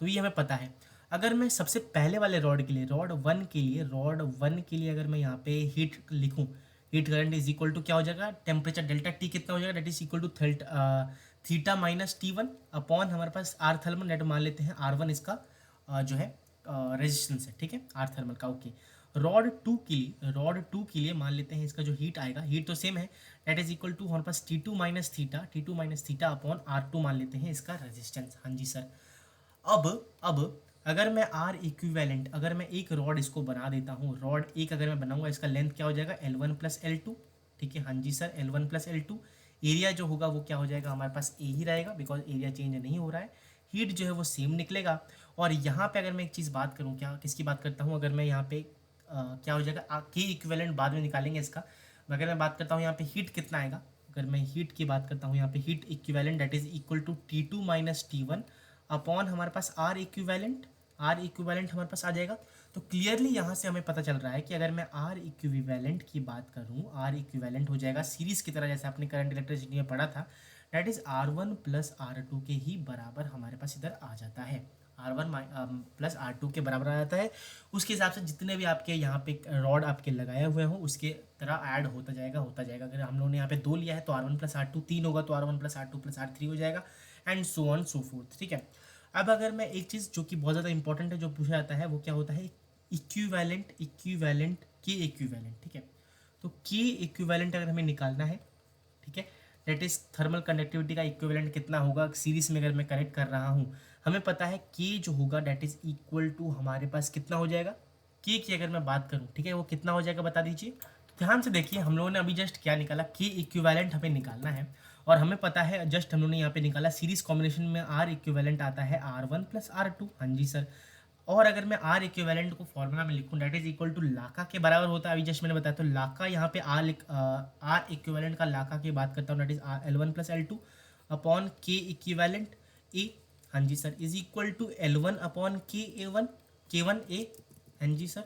तो ये हमें पता है। अगर मैं सबसे पहले वाले रॉड के लिए, रॉड 1 के लिए अगर मैं यहाँ पे हीट लिखूँ, heat current is equal to क्या हो जाएगा, टेम्परेचर डेल्टा टी कितना हो जाएगा, that is equal to theta minus T1 upon हमारे पास आर थर्मल, नेट मान लेते हैं R1 इसका जो है रेजिस्टेंस है, ठीक है, आर थर्मल का, ओके। रॉड 2 के लिए मान लेते हैं इसका जो हीट आएगा, हीट तो सेम है, डेट इज इक्वल टू हमारे पास T2 minus theta upon R2 मान लेते हैं इसका रेजिस्टेंस, हाँ जी सर। अब अगर मैं आर इक्विवेलेंट, अगर मैं एक रॉड इसको बना देता हूँ, रॉड एक अगर मैं बनाऊंगा, इसका लेंथ क्या हो जाएगा L1 + L2, ठीक है, हाँ जी सर, L1 + L2। एरिया जो होगा वो क्या हो जाएगा हमारे पास ए ही रहेगा, बिकॉज एरिया चेंज नहीं हो रहा है, हीट जो है वो सेम निकलेगा। और यहाँ पे अगर मैं एक चीज़ बात करूँ, क्या किसकी बात करता हूँ, अगर मैं यहाँ पे क्या हो जाएगा के इक्विवेलेंट बाद में निकालेंगे इसका, अगर मैं बात करता हूँ यहाँ पे हीट कितना आएगा, अगर मैं हीट की बात करता हूँ यहाँ पे heat equivalent that is equal to T2 - T1 upon हमारे पास आर इक्विवेलेंट हमारे पास आ जाएगा। तो क्लियरली यहाँ से हमें पता चल रहा है कि अगर मैं आर इक्विवेलेंट की बात करूँ, आर इक्विवेलेंट हो जाएगा सीरीज की तरह, जैसे आपने करंट इलेक्ट्रिसिटी में पढ़ा था, डेट इज R1 + R2 के ही बराबर हमारे पास इधर आ जाता है, R1 + R2 के बराबर आ जाता है। उसके हिसाब से जितने भी आपके यहाँ पे रॉड आपके लगाए हुए हों उसके तरह ऐड होता जाएगा। अगर हम लोगों ने यहाँ पे 2 लिया है तो R1 + R2 3 होगा, तो R1 + R2 + R3 हो जाएगा, and so on so fourth, ठीक है। अब अगर मैं एक चीज़ जो कि बहुत ज़्यादा इंपॉर्टेंट है जो पूछा जाता है, वो क्या होता है, इक्विवेलेंट के इक्विवेलेंट, ठीक है। तो के इक्विवेलेंट अगर हमें निकालना है, ठीक है, डेट इज थर्मल कंडक्टिविटी का इक्विवेलेंट कितना होगा सीरीज में अगर मैं कनेक्ट कर रहा हूँ, हमें पता है के जो होगा डेट इज इक्वल टू हमारे पास कितना हो जाएगा, के की अगर मैं बात करूँ, ठीक है, वो कितना हो जाएगा बता दीजिए। तो ध्यान से देखिए, हम लोगों ने अभी जस्ट क्या निकाला, के इक्विवेलेंट हमें निकालना है, और हमें पता है जस्ट हम लोगों ने यहाँ पे निकाला सीरीज कॉम्बिनेशन में आर इक्विवेलेंट आता है R1 + R2, हाँ जी सर। और अगर मैं आर इक्विवेलेंट को फॉर्मूला में लिखूँ, डेट इज इक्वल टू लाका के बराबर होता है, अभी जस्ट मैंने बताया, तो लाका यहाँ पे आर इक्विवेलेंट का लाका की बात करता हूँ, that is L1 + L2 upon K equivalent A, हाँ जी sir, is equal to L1 upon K1 A, हाँ जी sir,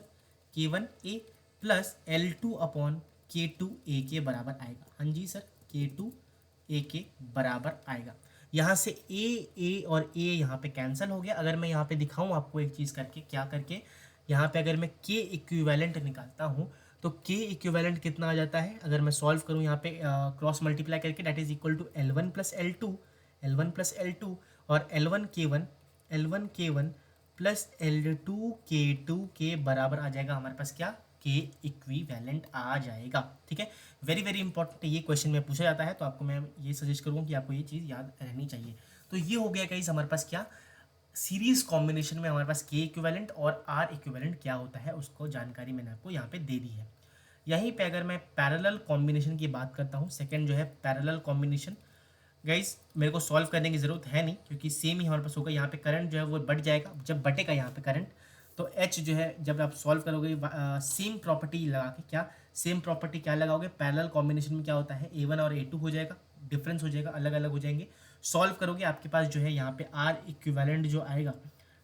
K1A plus L2 upon K2A के बराबर आएगा, हाँ जी सर, K2A के बराबर आएगा। यहाँ से ए और ए यहाँ पे कैंसिल हो गया। अगर मैं यहाँ पे दिखाऊँ आपको एक चीज़ करके, क्या करके, यहाँ पे अगर मैं के इक्विवेलेंट निकालता हूँ तो के इक्विवेलेंट कितना आ जाता है, अगर मैं सॉल्व करूँ यहाँ पे क्रॉस मल्टीप्लाई करके, that is equal to L1 + L2 और L1 K1 plus L2 K2 के बराबर आ जाएगा हमारे पास क्या, के इक्विवेलेंट आ जाएगा, ठीक है। वेरी वेरी इंपॉर्टेंट ये क्वेश्चन में पूछा जाता है, तो आपको मैं ये सजेस्ट करूँगा कि आपको ये चीज़ याद रहनी चाहिए। तो ये हो गया गाइस हमारे पास क्या, सीरीज कॉम्बिनेशन में हमारे पास के इक्विवेलेंट और आर इक्विवेलेंट क्या होता है उसको जानकारी मैंने आपको यहाँ पे दे दी है। यहीं पे अगर मैं पैरेलल कॉम्बिनेशन की बात करता हूँ, सेकंड जो है पैरेलल कॉम्बिनेशन, गाइस मेरे को सॉल्व करने की ज़रूरत है नहीं, क्योंकि सेम ही हमारे पास होगा। यहाँ पे करंट जो है वो बढ़ जाएगा, जब बटेगा यहाँ पे करंट, तो एच जो है जब आप सॉल्व करोगे सेम प्रॉपर्टी लगा के, क्या सेम प्रॉपर्टी क्या लगाओगे, पैरेलल कॉम्बिनेशन में क्या होता है A1 और A2 हो जाएगा, डिफरेंस हो जाएगा, अलग अलग हो जाएंगे। सॉल्व करोगे आपके पास जो है यहाँ पे R इक्विवेलेंट जो आएगा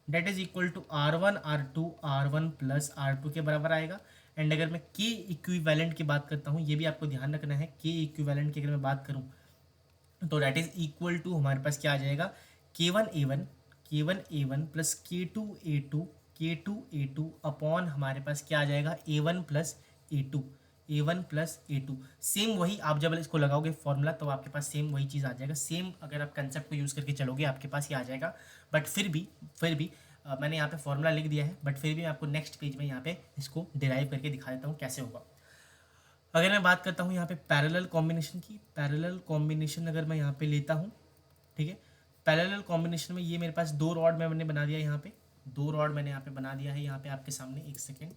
that is equal to R1 R2 R1 plus R2 के बराबर आएगा। एंड अगर मैं K इक्विवेलेंट की बात करता हूँ, ये भी आपको ध्यान रखना है, K इक्विवेलेंट की अगर मैं बात करूँ तो डेट इज इक्वल टू हमारे पास क्या आ जाएगा, K1 A1 plus K2 A2 upon हमारे पास क्या आ जाएगा A1 प्लस A2 सेम वही आप जब इसको लगाओगे फॉर्मूला तो आपके पास सेम वही चीज़ आ जाएगा। सेम अगर आप कंसेप्ट को यूज़ करके चलोगे आपके पास ये आ जाएगा। बट फिर भी मैंने यहाँ पे फॉर्मूला लिख दिया है, बट फिर भी मैं आपको नेक्स्ट पेज में यहाँ पे इसको डिराइव करके दिखा देता हूँ कैसे होगा। अगर मैं बात करता हूँ यहाँ पे पैरेलल कॉम्बिनेशन की, पैरेलल कॉम्बिनेशन अगर मैं यहाँ पे लेता हूँ, ठीक है, पैरेलल कॉम्बिनेशन में ये मेरे पास दो रॉड मैंने बना दिया यहाँ पे, दो रॉड मैंने यहाँ पे बना दिया है यहाँ पे आपके सामने, एक सेकेंड,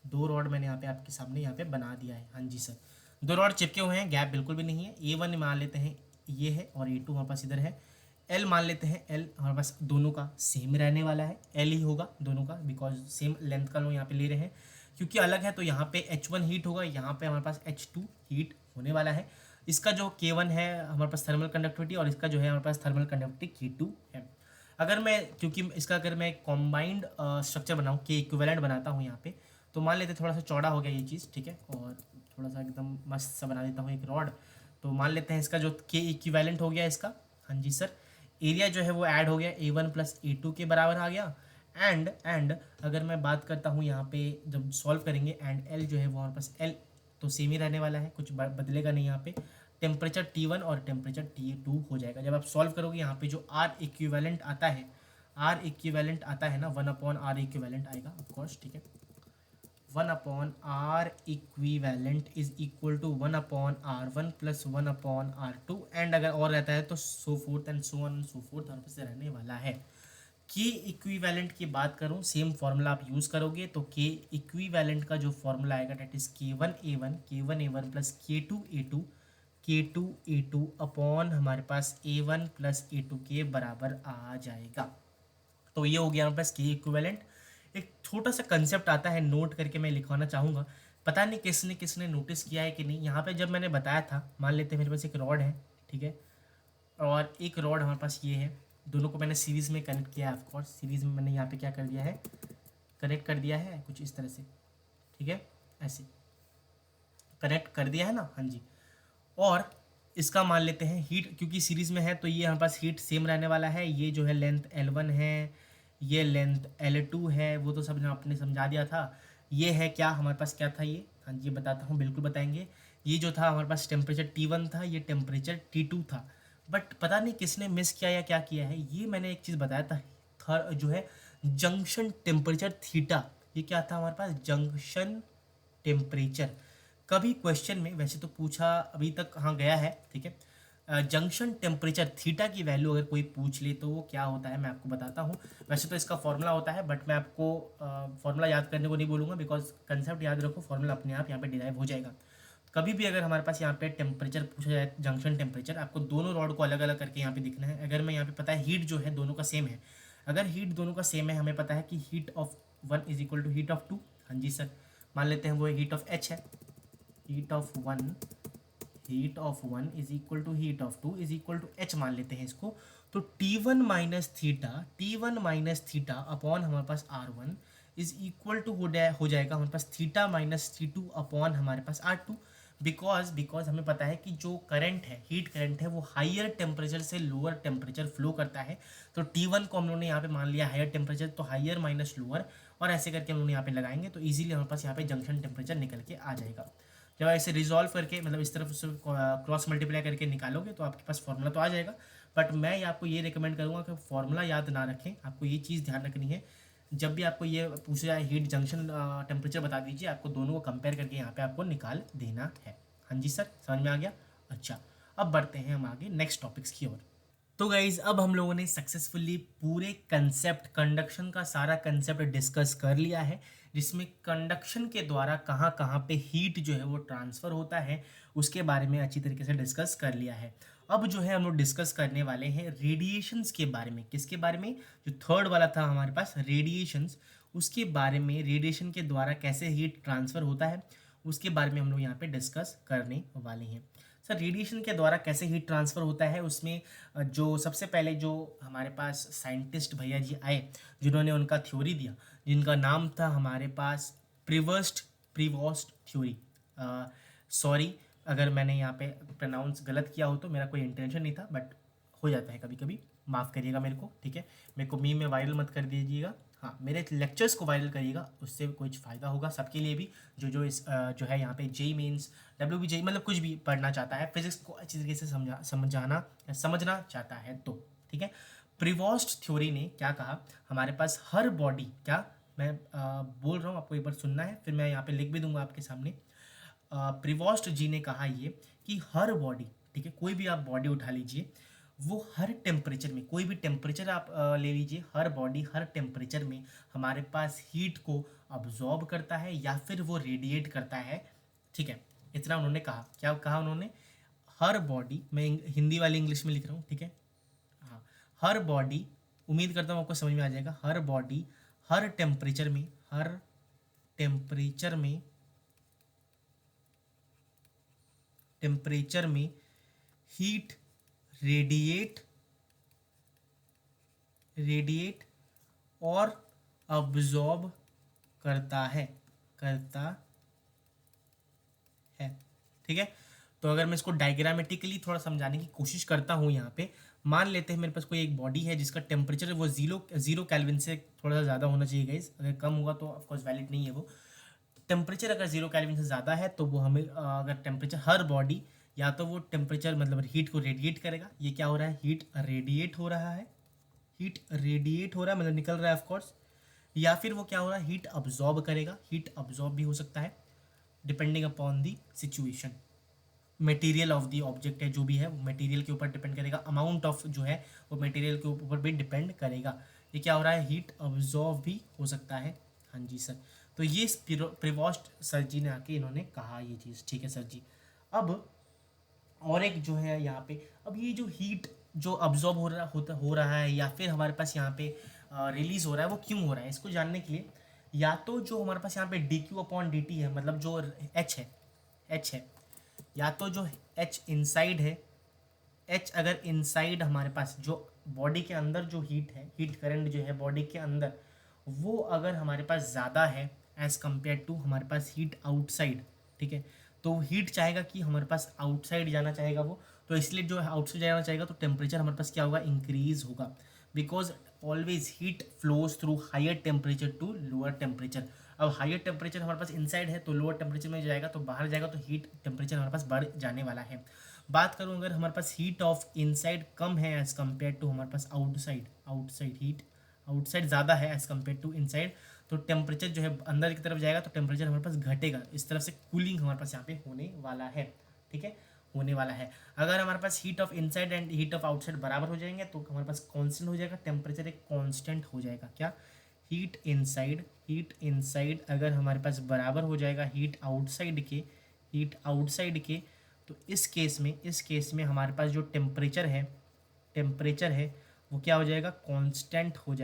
दो रॉड मैंने यहाँ पे आपके सामने यहाँ पे बना दिया है। हाँ जी सर, दो रॉड चिपके हुए हैं, गैप बिल्कुल भी नहीं है। A1 मान लेते हैं ये है और A2 हमारे पास इधर है। L मान लेते हैं, L हमारे पास दोनों का सेम रहने वाला है, L ही होगा दोनों का, बिकॉज सेम लेंथ का लोग यहाँ पे ले रहे हैं। क्योंकि अलग है तो यहाँ पे H1 हीट होगा, यहाँ पे हमारे पास H2 हीट होने वाला है। इसका जो K1 है हमारे पास थर्मल कंडक्टिविटी और इसका जो है हमारे पास थर्मल कंडक्टिविटी K2 है। अगर मैं, क्योंकि इसका अगर मैं कॉम्बाइंड स्ट्रक्चर बनाऊँ, K इक्विवेलेंट बनाता हूँ यहाँ पे, तो मान लेते थोड़ा सा चौड़ा हो गया ये चीज़, ठीक है, और थोड़ा सा एकदम मस्त सा बना देता हूँ एक रॉड। तो मान लेते हैं इसका जो K इक्विवेलेंट हो गया इसका, हाँ जी सर, एरिया जो है वो ऐड हो गया A1 प्लस A2 के बराबर आ गया। एंड अगर मैं बात करता हूँ यहाँ पे जब सॉल्व करेंगे, एंड L जो है वो हमारे पास L तो सेम ही रहने वाला है, कुछ बदलेगा नहीं यहाँ पे। टेम्परेचर T1 और टेम्परेचर T2 हो जाएगा। जब आप सॉल्व करोगे यहाँ पे जो R इक्विवेलेंट आता है, R इक्विवेलेंट आता है ना, 1/R इक्विवेलेंट आएगा ऑफकोर्स, ठीक है, 1/R equivalent is equal to 1/R1 plus 1/R2। And अगर और रहता है तो so forth and so on so forth हमारे पास रहने वाला है। के इक्विवेलेंट की बात करूँ, सेम फॉर्मूला आप यूज़ करोगे तो के इक्विवेलेंट का जो फॉर्मूला आएगा that is K1 A1 plus K2 A2 upon हमारे पास A1 प्लस A2 के बराबर आ जाएगा। तो ये हो गया हमारे पास के इक्विवेलेंट। एक छोटा सा कंसेप्ट आता है, नोट करके मैं लिखवाना चाहूँगा, पता नहीं किसने किसने नोटिस किया है कि नहीं। यहाँ पे जब मैंने बताया था, मान लेते हैं मेरे पास एक रॉड है, ठीक है, और एक रॉड हमारे पास ये है, दोनों को मैंने सीरीज़ में कनेक्ट किया है। ऑफकोर्स सीरीज़ में मैंने यहाँ पे क्या कर दिया है, कनेक्ट कर दिया है कुछ इस तरह से, ठीक है, ऐसे कनेक्ट कर दिया है ना, हाँ जी। और इसका मान लेते हैं हीट, क्योंकि सीरीज़ में है तो ये हमारे पास हीट सेम रहने वाला है। ये जो है लेंथ L1 है, ये लेंथ L2 है, वो तो सब आपने समझा दिया था। ये है क्या हमारे पास, क्या था ये, हाँ जी ये बताता हूँ, बिल्कुल बताएंगे। ये जो था हमारे पास टेम्परेचर T1 था, ये टेम्परेचर T2 था। बट पता नहीं किसने मिस किया या क्या किया है, ये मैंने एक चीज़ बताया था, जो है जंक्शन टेम्परेचर थीटा, ये क्या था हमारे पास, जंक्शन टेम्परेचर। कभी क्वेश्चन में वैसे तो पूछा अभी तक, हाँ गया है, ठीक है, जंक्शन टेम्परेचर थीटा की वैल्यू अगर कोई पूछ ले तो वो क्या होता है मैं आपको बताता हूँ। वैसे तो इसका फॉर्मूला होता है, बट मैं आपको फॉर्मूला याद करने को नहीं बोलूँगा, बिकॉज कंसेप्ट याद रखो, फॉर्मूला अपने आप यहाँ पे डिराइव हो जाएगा। कभी भी अगर हमारे पास यहाँ पे टेम्परेचर पूछा जाए, जंक्शन टेम्परेचर, आपको दोनों रॉड को अलग अलग करके यहाँ पे दिखना है। अगर मैं यहाँ पे पता है हीट जो है दोनों का सेम है, अगर हीट दोनों का सेम है, हमें पता है कि heat of 1 is equal to heat of 2, हाँ जी सर, मान लेते हैं वो हीट ऑफ H है, heat of 1 is equal to heat of 2 is equal to H मान लेते हैं इसको। तो T1 माइनस थीटा अपॉन हमारे पास R1 इज इक्वल टू हो जाएगा हमारे पास थीटा माइनस T2 अपॉन हमारे पास R2। बिकॉज हमें पता है कि जो करंट है, हीट करंट है, वो हाइयर टेम्परेचर से लोअर टेम्परेचर फ्लो करता है। तो T1 को हम लोगों ने यहाँ पे मान लिया हाइयर टेम्परेचर, तो हाइयर माइनस लोअर, और ऐसे करके हम लोग यहाँ पे लगाएंगे तो इजीली हमारे पास यहाँ पे जंक्शन टेम्परेचर निकल के आ जाएगा। जब ऐसे रिजॉल्व करके, मतलब इस तरफ से क्रॉस मल्टीप्लाई करके निकालोगे तो आपके पास फॉर्मूला तो आ जाएगा। बट मैं आपको ये रिकमेंड करूँगा कि फॉर्मूला याद ना रखें, आपको ये चीज़ ध्यान रखनी है, जब भी आपको ये पूछा जाए हीट जंक्शन टेम्परेचर बता दीजिए, आपको दोनों को कंपेयर करके यहाँ पे आपको निकाल देना है। हाँ जी सर, समझ में आ गया। अच्छा, अब बढ़ते हैं हम आगे नेक्स्ट टॉपिक्स की ओर। तो गाइज अब हम लोगों ने सक्सेसफुली पूरे कंसेप्ट, कंडक्शन का सारा कंसेप्ट डिस्कस कर लिया है, जिसमें कंडक्शन के द्वारा कहाँ कहाँ पे हीट जो है वो ट्रांसफ़र होता है उसके बारे में अच्छी तरीके से डिस्कस कर लिया है। अब जो है हम लोग डिस्कस करने वाले हैं रेडिएशंस के बारे में। किसके बारे में, जो थर्ड वाला था हमारे पास रेडिएशंस, उसके बारे में, रेडिएशन के द्वारा कैसे हीट ट्रांसफ़र होता है उसके बारे में हम लोग यहाँ पे डिस्कस करने वाले हैं। सर रेडिएशन के द्वारा कैसे हीट ट्रांसफ़र होता है उसमें जो सबसे पहले जो हमारे पास साइंटिस्ट भैया जी आए जिन्होंने उनका थ्योरी दिया, जिनका नाम था हमारे पास प्रीवॉस्ट थ्योरी। सॉरी अगर मैंने यहाँ पे प्रोनाउंस गलत किया हो तो, मेरा कोई इंटेंशन नहीं था, बट हो जाता है कभी कभी, माफ़ करिएगा मेरे को, ठीक है। मेरे को मीम में वायरल मत कर दीजिएगा, हाँ मेरे लेक्चर्स को वायरल करिएगा, उससे कुछ फ़ायदा होगा सबके लिए भी, जो इस जो है यहाँ पे जेई मीन्स WBJ मतलब कुछ भी पढ़ना चाहता है, फिजिक्स को अच्छी तरीके से समझना चाहता है तो, ठीक है। प्रीवॉस्ट थ्योरी ने क्या कहा, हमारे पास हर बॉडी, क्या मैं बोल रहा हूँ आपको एक बार सुनना है, फिर मैं यहाँ पे लिख भी दूंगा आपके सामने। प्रीवॉस्ट जी ने कहा ये कि हर बॉडी, ठीक है, कोई भी आप बॉडी उठा लीजिए, वो हर टेम्परेचर में, कोई भी टेम्परेचर आप ले लीजिए, हर बॉडी हर टेम्परेचर में हमारे पास हीट को अब्जॉर्ब करता है या फिर वो रेडिएट करता है, ठीक है। इतना उन्होंने कहा, क्या कहा उन्होंने, हर बॉडी, मैं हिंदी वाली इंग्लिश में लिख रहा हूँ, ठीक है, हाँ, हर बॉडी, उम्मीद करता हूँ आपको समझ में आ जाएगा, हर बॉडी हर टेम्परेचर में, हर टेम्परेचर में हीट रेडिएट और अब्जॉर्ब करता है, ठीक है। तो अगर मैं इसको डायग्रामेटिकली थोड़ा समझाने की कोशिश करता हूँ, यहाँ पे मान लेते हैं मेरे पास कोई एक बॉडी है जिसका टेम्परेचर है वो जीरो केल्विन से थोड़ा सा ज़्यादा होना चाहिए गाइस, अगर कम होगा तो ऑफकोर्स वैलिड नहीं है वो। टेम्परेचर अगर 0 केल्विन से ज़्यादा है तो वो हमें अगर टेम्परेचर, हर बॉडी या तो वो टेम्परेचर मतलब हीट को रेडिएट करेगा, ये क्या हो रहा है, हीट रेडिएट हो रहा है, मतलब निकल रहा है ऑफकोर्स, या फिर वो क्या हो रहा है, हीट अब्जॉर्ब करेगा, हीट अब्जॉर्ब भी हो सकता है depending upon the situation, material of the object है जो भी है वो मटेरियल के ऊपर डिपेंड करेगा, अमाउंट ऑफ जो है वो मटेरियल के ऊपर भी डिपेंड करेगा। ये क्या हो रहा है, हीट अब्जॉर्ब भी हो सकता है, हाँ जी सर। तो ये प्रीवॉस्ट सर जी ने आके इन्होंने कहा ये चीज़, ठीक है सर जी। अब और एक जो है यहाँ पे, अब ये जो हीट जो अब्जॉर्ब हो रहा है या फिर हमारे पास यहाँ पे रिलीज हो रहा है, वो क्यों हो रहा है, इसको जानने के लिए या तो जो हमारे पास यहाँ पे dQ/dt है, मतलब जो H है, या तो जो H इनसाइड है, H अगर इनसाइड हमारे पास जो बॉडी के अंदर जो हीट है, हीट करंट जो है बॉडी के अंदर, वो अगर हमारे पास ज़्यादा है एज़ कम्पेयर टू हमारे पास हीट आउटसाइड, ठीक है, तो हीट चाहेगा कि हमारे पास आउटसाइड जाना चाहेगा वो, तो इसलिए जो है आउटसाइड जाना चाहेगा तो टेम्परेचर हमारे पास क्या होगा, इंक्रीज होगा, because always heat flows through higher temperature to lower temperature. अब हायर टेम्परेचर हमारे पास इनसाइड है तो लोअर टेम्परेचर में जाएगा, तो बाहर जाएगा तो हीट टेम्परेचर हमारे पास बढ़ जाने वाला है। बात करूँ अगर हमारे पास हीट ऑफ इनसाइड कम है एज़ कम्पेयर टू हमारे पास आउटसाइड हीट आउटसाइड ज़्यादा है एज़ कम्पेयर टू इनसाइड, तो टेम्परेचर जो है अंदर की तरफ जाएगा तो टेम्परेचर हमारे पास घटेगा, इस तरफ से कूलिंग हमारे पास यहाँ पे होने वाला है, ठीक है, होने वाला है। अगर हमारे पास heat of inside and heat of outside बराबर हो जाएंगे तो हमारे पास कांस्टेंट हो जाएगा, टेम्परेचर एक कांस्टेंट हो जाएगा, क्या, हीट इनसाइड अगर हमारे पास बराबर हो जाएगा हीट आउटसाइड के, तो इस केस में हमारे पास जो टेम्परेचर है वो क्या हो जाएगा, कांस्टेंट हो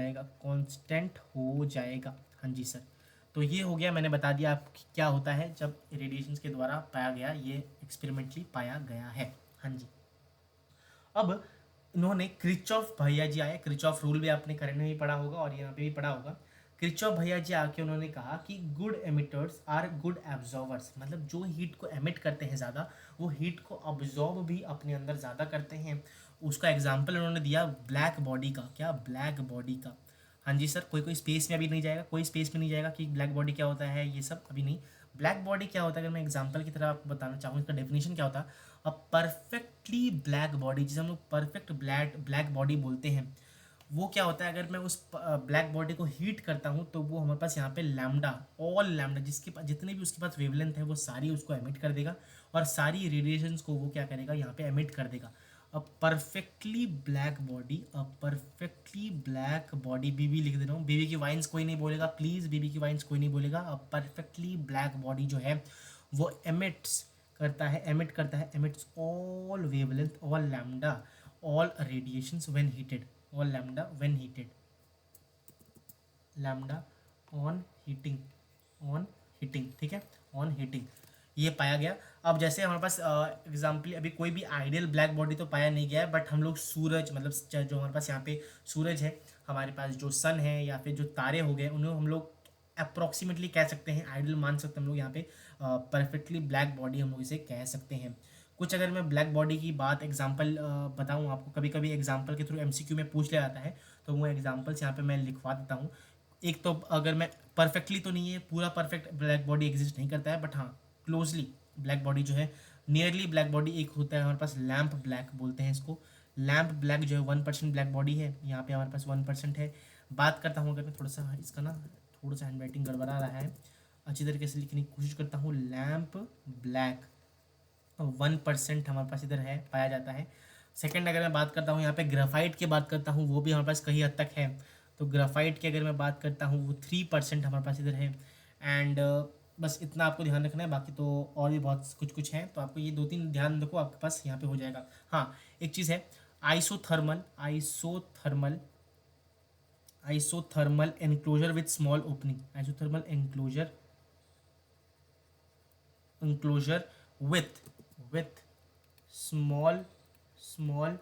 जाएगा, हाँ जी सर। तो ये हो गया, मैंने बता दिया आप क्या होता है जब रेडिएशन के द्वारा पाया गया, ये एक्सपेरिमेंटली पाया गया है, हाँ जी। अब इन्होंने क्रिचॉफ भैया जी आए, क्रिचॉफ रूल भी आपने करंट में भी पढ़ा होगा और यहाँ पे भी पढ़ा होगा। क्रिचॉफ भैया जी आके उन्होंने कहा कि good emitters are good absorbers, मतलब जो हीट को एमिट करते हैं ज़्यादा वो हीट को अब्जॉर्ब भी अपने अंदर ज़्यादा करते हैं। उसका एग्जाम्पल उन्होंने दिया ब्लैक बॉडी का, क्या, ब्लैक बॉडी का, हाँ जी सर। कोई स्पेस में अभी नहीं जाएगा, कोई स्पेस में नहीं जाएगा कि ब्लैक बॉडी क्या होता है, ये सब अभी नहीं। ब्लैक बॉडी क्या होता है, अगर मैं एग्जांपल की तरह आपको बताना चाहूँ, इसका डेफिनेशन क्या होता है, अ परफेक्टली ब्लैक बॉडी, जिसे हम लोग परफेक्ट ब्लैक बॉडी बोलते हैं, वो क्या होता है, अगर मैं उस ब्लैक बॉडी को हीट करता हूँ तो वो हमारे पास यहाँ पे ऑल लैम्डा जिसके पास जितने भी उसके पास वेवलेंथ है वो सारी उसको एमिट कर देगा और सारी रेडिएशंस को वो क्या करेगा, यहाँ पे एमिट कर देगा। अ परफेक्टली ब्लैक बॉडी, बीबी लिख दे रहा हूँ, बीबी की वाइन्स कोई नहीं बोलेगा प्लीज़, बीबी की वाइन्स कोई नहीं बोलेगा। अ परफेक्टली ब्लैक बॉडी जो है वो emits all wavelength, all lambda, all radiations when heated, all lambda on heating, on heating, ठीक है, ऑन हीटिंग, ये पाया गया। अब जैसे हमारे पास एग्जाम्पल अभी कोई भी आइडियल ब्लैक बॉडी तो पाया नहीं गया है, बट हम लोग सूरज मतलब जो हमारे पास यहाँ पे सूरज है, हमारे पास जो सन है या फिर जो तारे हो गए, उन्हें हम लोग अप्रोक्सीमेटली कह सकते हैं, आइडियल मान सकते हैं हम लोग यहाँ पे, परफेक्टली ब्लैक बॉडी हम लोग इसे कह सकते हैं। कुछ अगर मैं ब्लैक बॉडी की बात एग्जांपल बताऊँ आपको, कभी कभी एग्जांपल के थ्रू एमसीक्यू में पूछ लिया जाता है, तो वो एग्जांपल्स यहाँ पे मैं लिखवा देता हूँ। एक तो अगर मैं परफेक्टली तो नहीं है, पूरा परफेक्ट ब्लैक बॉडी एग्जिस्ट नहीं करता है, बट हाँ क्लोजली ब्लैक बॉडी जो है, नियरली ब्लैक बॉडी एक होता है हमारे पास, लैम्प ब्लैक बोलते हैं इसको। लैम्प ब्लैक जो है 1% ब्लैक बॉडी है, यहाँ पे हमारे पास 1% है। बात करता हूँ अगर मैं थोड़ा सा इसका ना, थोड़ा सा हैंड राइटिंग गड़बड़ा रहा है, अच्छी तरीके से लिखने की कोशिश करता हूँ। लैम्प ब्लैक 1% हमारे पास इधर है, पाया जाता है। सेकंड अगर मैं बात करता हूँ यहाँ पे ग्राफाइट की बात करता हूँ, वो भी हमारे पास कहीं हद तक है। तो ग्राफाइट की अगर मैं बात करता हूँ वो 3% हमारे पास इधर है। एंड बस इतना आपको ध्यान रखना है, बाकी तो और भी बहुत कुछ कुछ है, तो आपको ये 2-3 ध्यान रखो, आपके पास यहाँ पे हो जाएगा। हाँ एक चीज़ है, isothermal, isothermal, isothermal enclosure with small opening, isothermal enclosure, enclosure with small small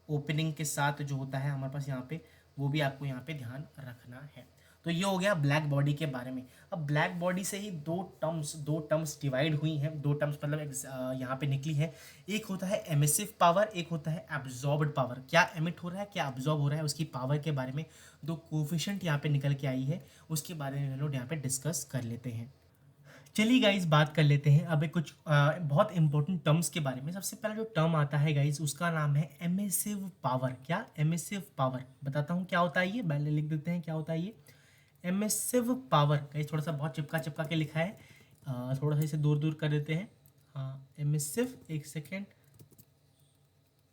opening के साथ जो होता है हमारे पास यहाँ पे, वो भी आपको यहाँ पे ध्यान रखना है। तो ये हो गया ब्लैक बॉडी के बारे में। अब ब्लैक बॉडी से ही दो टर्म्स डिवाइड हुई हैं, दो टर्म्स मतलब यहाँ पे निकली है। एक होता है एमिसिव पावर, एक होता है एब्जॉर्ब्ड पावर। क्या एमिट हो रहा है, क्या एब्जॉर्ब हो रहा है, उसकी पावर के बारे में दो कोफिशिएंट यहाँ पे निकल के आई है, उसके बारे में हम लोग यहाँ पे डिस्कस कर लेते हैं। चलिए गाइज बात कर लेते हैं अब एक कुछ बहुत इंपॉर्टेंट टर्म्स के बारे में। सबसे पहला जो टर्म आता है गाइज, उसका नाम है एमिसिव पावर। क्या एमिसिव पावर, बताता हूँ क्या होता है ये, पहले लिख देते हैं क्या होता है ये एमिसिव पावर। गाइज थोड़ा सा बहुत चिपका चिपका के लिखा है, थोड़ा सा इसे दूर दूर कर देते हैं। हाँ एमिसिव, एक सेकेंड,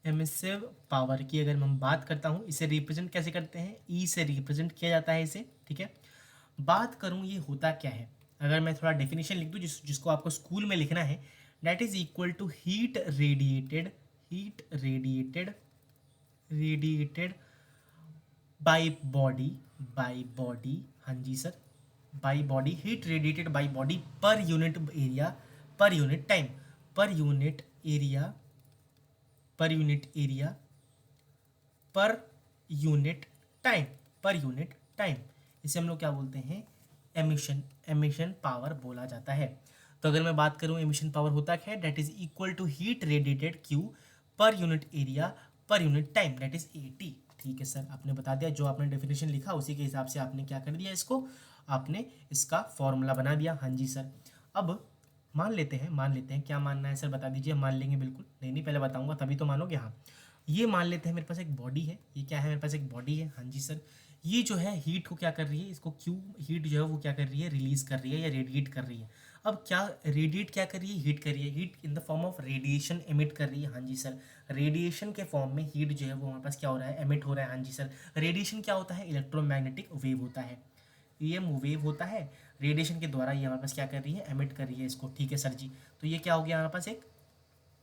एमिसिव पावर की अगर मैं बात करता हूँ, इसे रिप्रेजेंट कैसे करते हैं, ई से रिप्रेजेंट किया जाता है इसे, ठीक है। बात करूँ ये होता क्या है, अगर मैं थोड़ा डेफिनेशन लिख दूँ जिसको आपको स्कूल में लिखना है, that is equal to heat radiated, heat radiated, radiated by body, by body, हाँ जी sir, by body, heat radiated by body per unit area, per unit time, per unit area, per unit area, per unit time, per unit time, इसे हम लोग क्या बोलते हैं, emission, emission power बोला जाता है। तो अगर मैं बात करूं एमिशन पावर होता क्या है, that is equal to heat radiated Q per unit area per unit time, that is AT. ठीक है सर, आपने बता दिया, जो आपने डेफिनेशन लिखा उसी के हिसाब से आपने क्या कर दिया, इसको आपने इसका फॉर्मूला बना दिया। हाँ जी सर। अब मान लेते हैं, मान लेते हैं, क्या मानना है सर बता दीजिए। मान लेंगे बिल्कुल, नहीं नहीं पहले बताऊंगा तभी तो मानोगे। हाँ ये मान लेते हैं मेरे पास एक बॉडी है, ये क्या है मेरे पास एक बॉडी है। हाँ जी सर, ये जो है हीट को क्या कर रही है, इसको क्यू हीट जो है वो क्या कर रही है, रिलीज कर रही है या रेडिएट कर रही है। अब क्या रेडिएट क्या कर रही है, हीट कर रही है, heat in the form of radiation emit कर रही है। हाँ जी सर, रेडिएशन के फॉर्म में हीट जो है वो हमारे पास क्या हो रहा है, एमिट हो रहा है। हाँ जी सर, रेडिएशन क्या होता है, इलेक्ट्रोमैग्नेटिक वेव होता है, ईएम वेव होता है, रेडिएशन के द्वारा ये हमारे पास क्या कर रही है, एमिट कर रही है इसको। ठीक है सर जी, तो ये क्या हो गया हमारे पास एक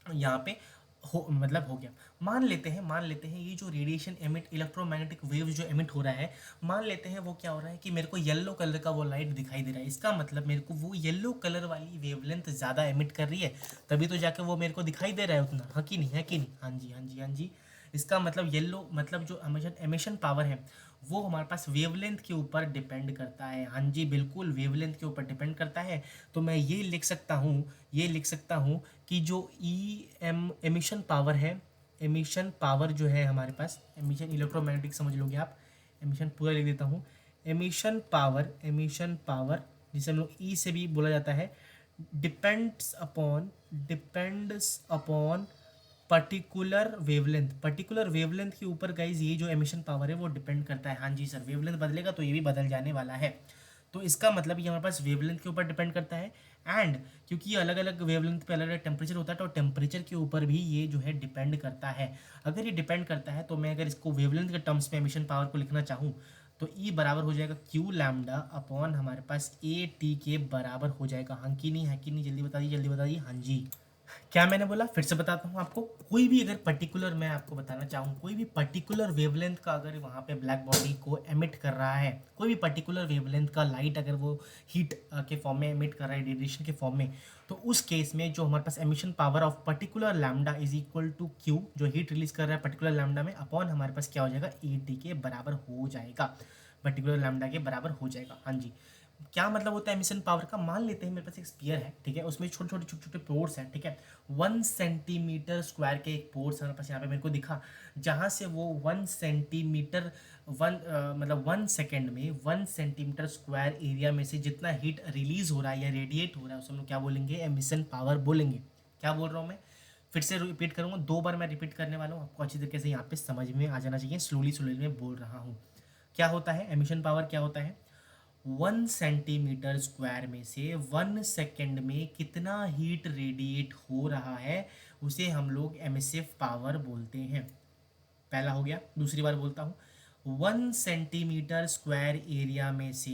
यहाँ पे मतलब हो गया। मान लेते हैं, मान लेते हैं ये जो रेडिएशन एमिट, इलेक्ट्रोमैग्नेटिक वेव जो एमिट हो रहा है, मान लेते हैं वो क्या हो रहा है कि मेरे को येलो कलर का वो लाइट दिखाई दे रहा है। इसका मतलब मेरे को वो येलो कलर वाली वेवलेंथ ज़्यादा एमिट कर रही है, तभी तो जाकर वो मेरे को दिखाई दे रहा है उतना। हाँ कि नहीं, है कि नहीं, हाँ जी हाँ जी हाँ जी। इसका मतलब येलो मतलब जो एमिशन पावर है वो हमारे पास वेवलेंथ के ऊपर डिपेंड करता है। हाँ जी बिल्कुल, वेवलेंथ के ऊपर डिपेंड करता है। तो मैं ये लिख सकता हूँ, ये लिख सकता हूँ कि जो एमिशन पावर है, एमिशन पावर जो है हमारे पास, एमिशन इलेक्ट्रोमैग्नेटिक समझ लोगे आप, एमिशन पूरा लिख देता हूँ, एमिशन पावर, एमिशन पावर जिसे हम लोग ई से भी बोला जाता है, depends upon particular wavelength, particular wavelength के ऊपर गाइज ये जो एमिशन पावर है वो डिपेंड करता है। हाँ जी सर, वेवलेंथ बदलेगा तो ये भी बदल जाने वाला है। तो इसका मतलब ये हमारे पास वेवलेंथ के ऊपर डिपेंड करता है। एंड क्योंकि अलग अलग वेवलेंथ पे अलग अलग टेम्परेचर होता है, तो टेम्परेचर के ऊपर भी ये जो है डिपेंड करता है। अगर ये डिपेंड करता है तो मैं अगर इसको वेवलेंथ के टर्म्स में एमिशन पावर को लिखना चाहूँ तो ई बराबर हो जाएगा क्यू लैम्डा अपॉन हमारे पास ए टी के बराबर हो जाएगा। हाँ कि नहीं, है कि नहीं, जल्दी बता दीजिए, जल्दी बता दीजिए। हाँ जी क्या मैंने बोला, फिर से बताता हूँ आपको। कोई भी अगर पर्टिकुलर, मैं आपको बताना चाहूँ, कोई भी पर्टिकुलर वेवलेंथ का अगर वहाँ पे ब्लैक बॉडी को एमिट कर रहा है, कोई भी पर्टिकुलर वेवलेंथ का लाइट अगर वो हीट के फॉर्म में एमिट कर रहा है, रेडिएशन के फॉर्म में, तो उस केस में जो हमारे पास emission power of particular lambda is equal to Q, जो हीट रिलीज कर रहा है पर्टिकुलर लैम्डा में, अपॉन हमारे पास क्या हो जाएगा, ए टी के बराबर हो जाएगा, पर्टिकुलर लैम्डा के बराबर हो जाएगा। हाँ जी। क्या मतलब होता है एमिशन पावर का, मान लेते हैं मेरे पास एक स्पीयर है, ठीक है, उसमें छोटे छोटे पोर्स हैं, ठीक है, 1 सेंटीमीटर स्क्वायर के एक पोर्स हमारे पास यहाँ पे मेरे को दिखा, जहाँ से वो 1 सेंटीमीटर मतलब 1 सेकेंड में 1 सेंटीमीटर स्क्वायर एरिया में से जितना हीट रिलीज हो रहा है या रेडिएट हो रहा है उसे हम लोग क्या बोलेंगे, एमिशन पावर बोलेंगे। क्या बोल रहा हूँ मैं, फिर से रिपीट करूँगा, 2 बार मैं रिपीट करने वाला हूँ, आपको अच्छी तरीके से यहाँ पे समझ में आ जाना चाहिए, स्लोली स्लोली मैं बोल रहा हूँ। क्या होता है एमिशन पावर, क्या होता है, 1 सेंटीमीटर स्क्वायर में से 1 सेकेंड में कितना हीट रेडिएट हो रहा है उसे हम लोग एमिसिव पावर बोलते हैं। पहला हो गया। दूसरी बार बोलता हूँ, 1 सेंटीमीटर स्क्वायर एरिया में से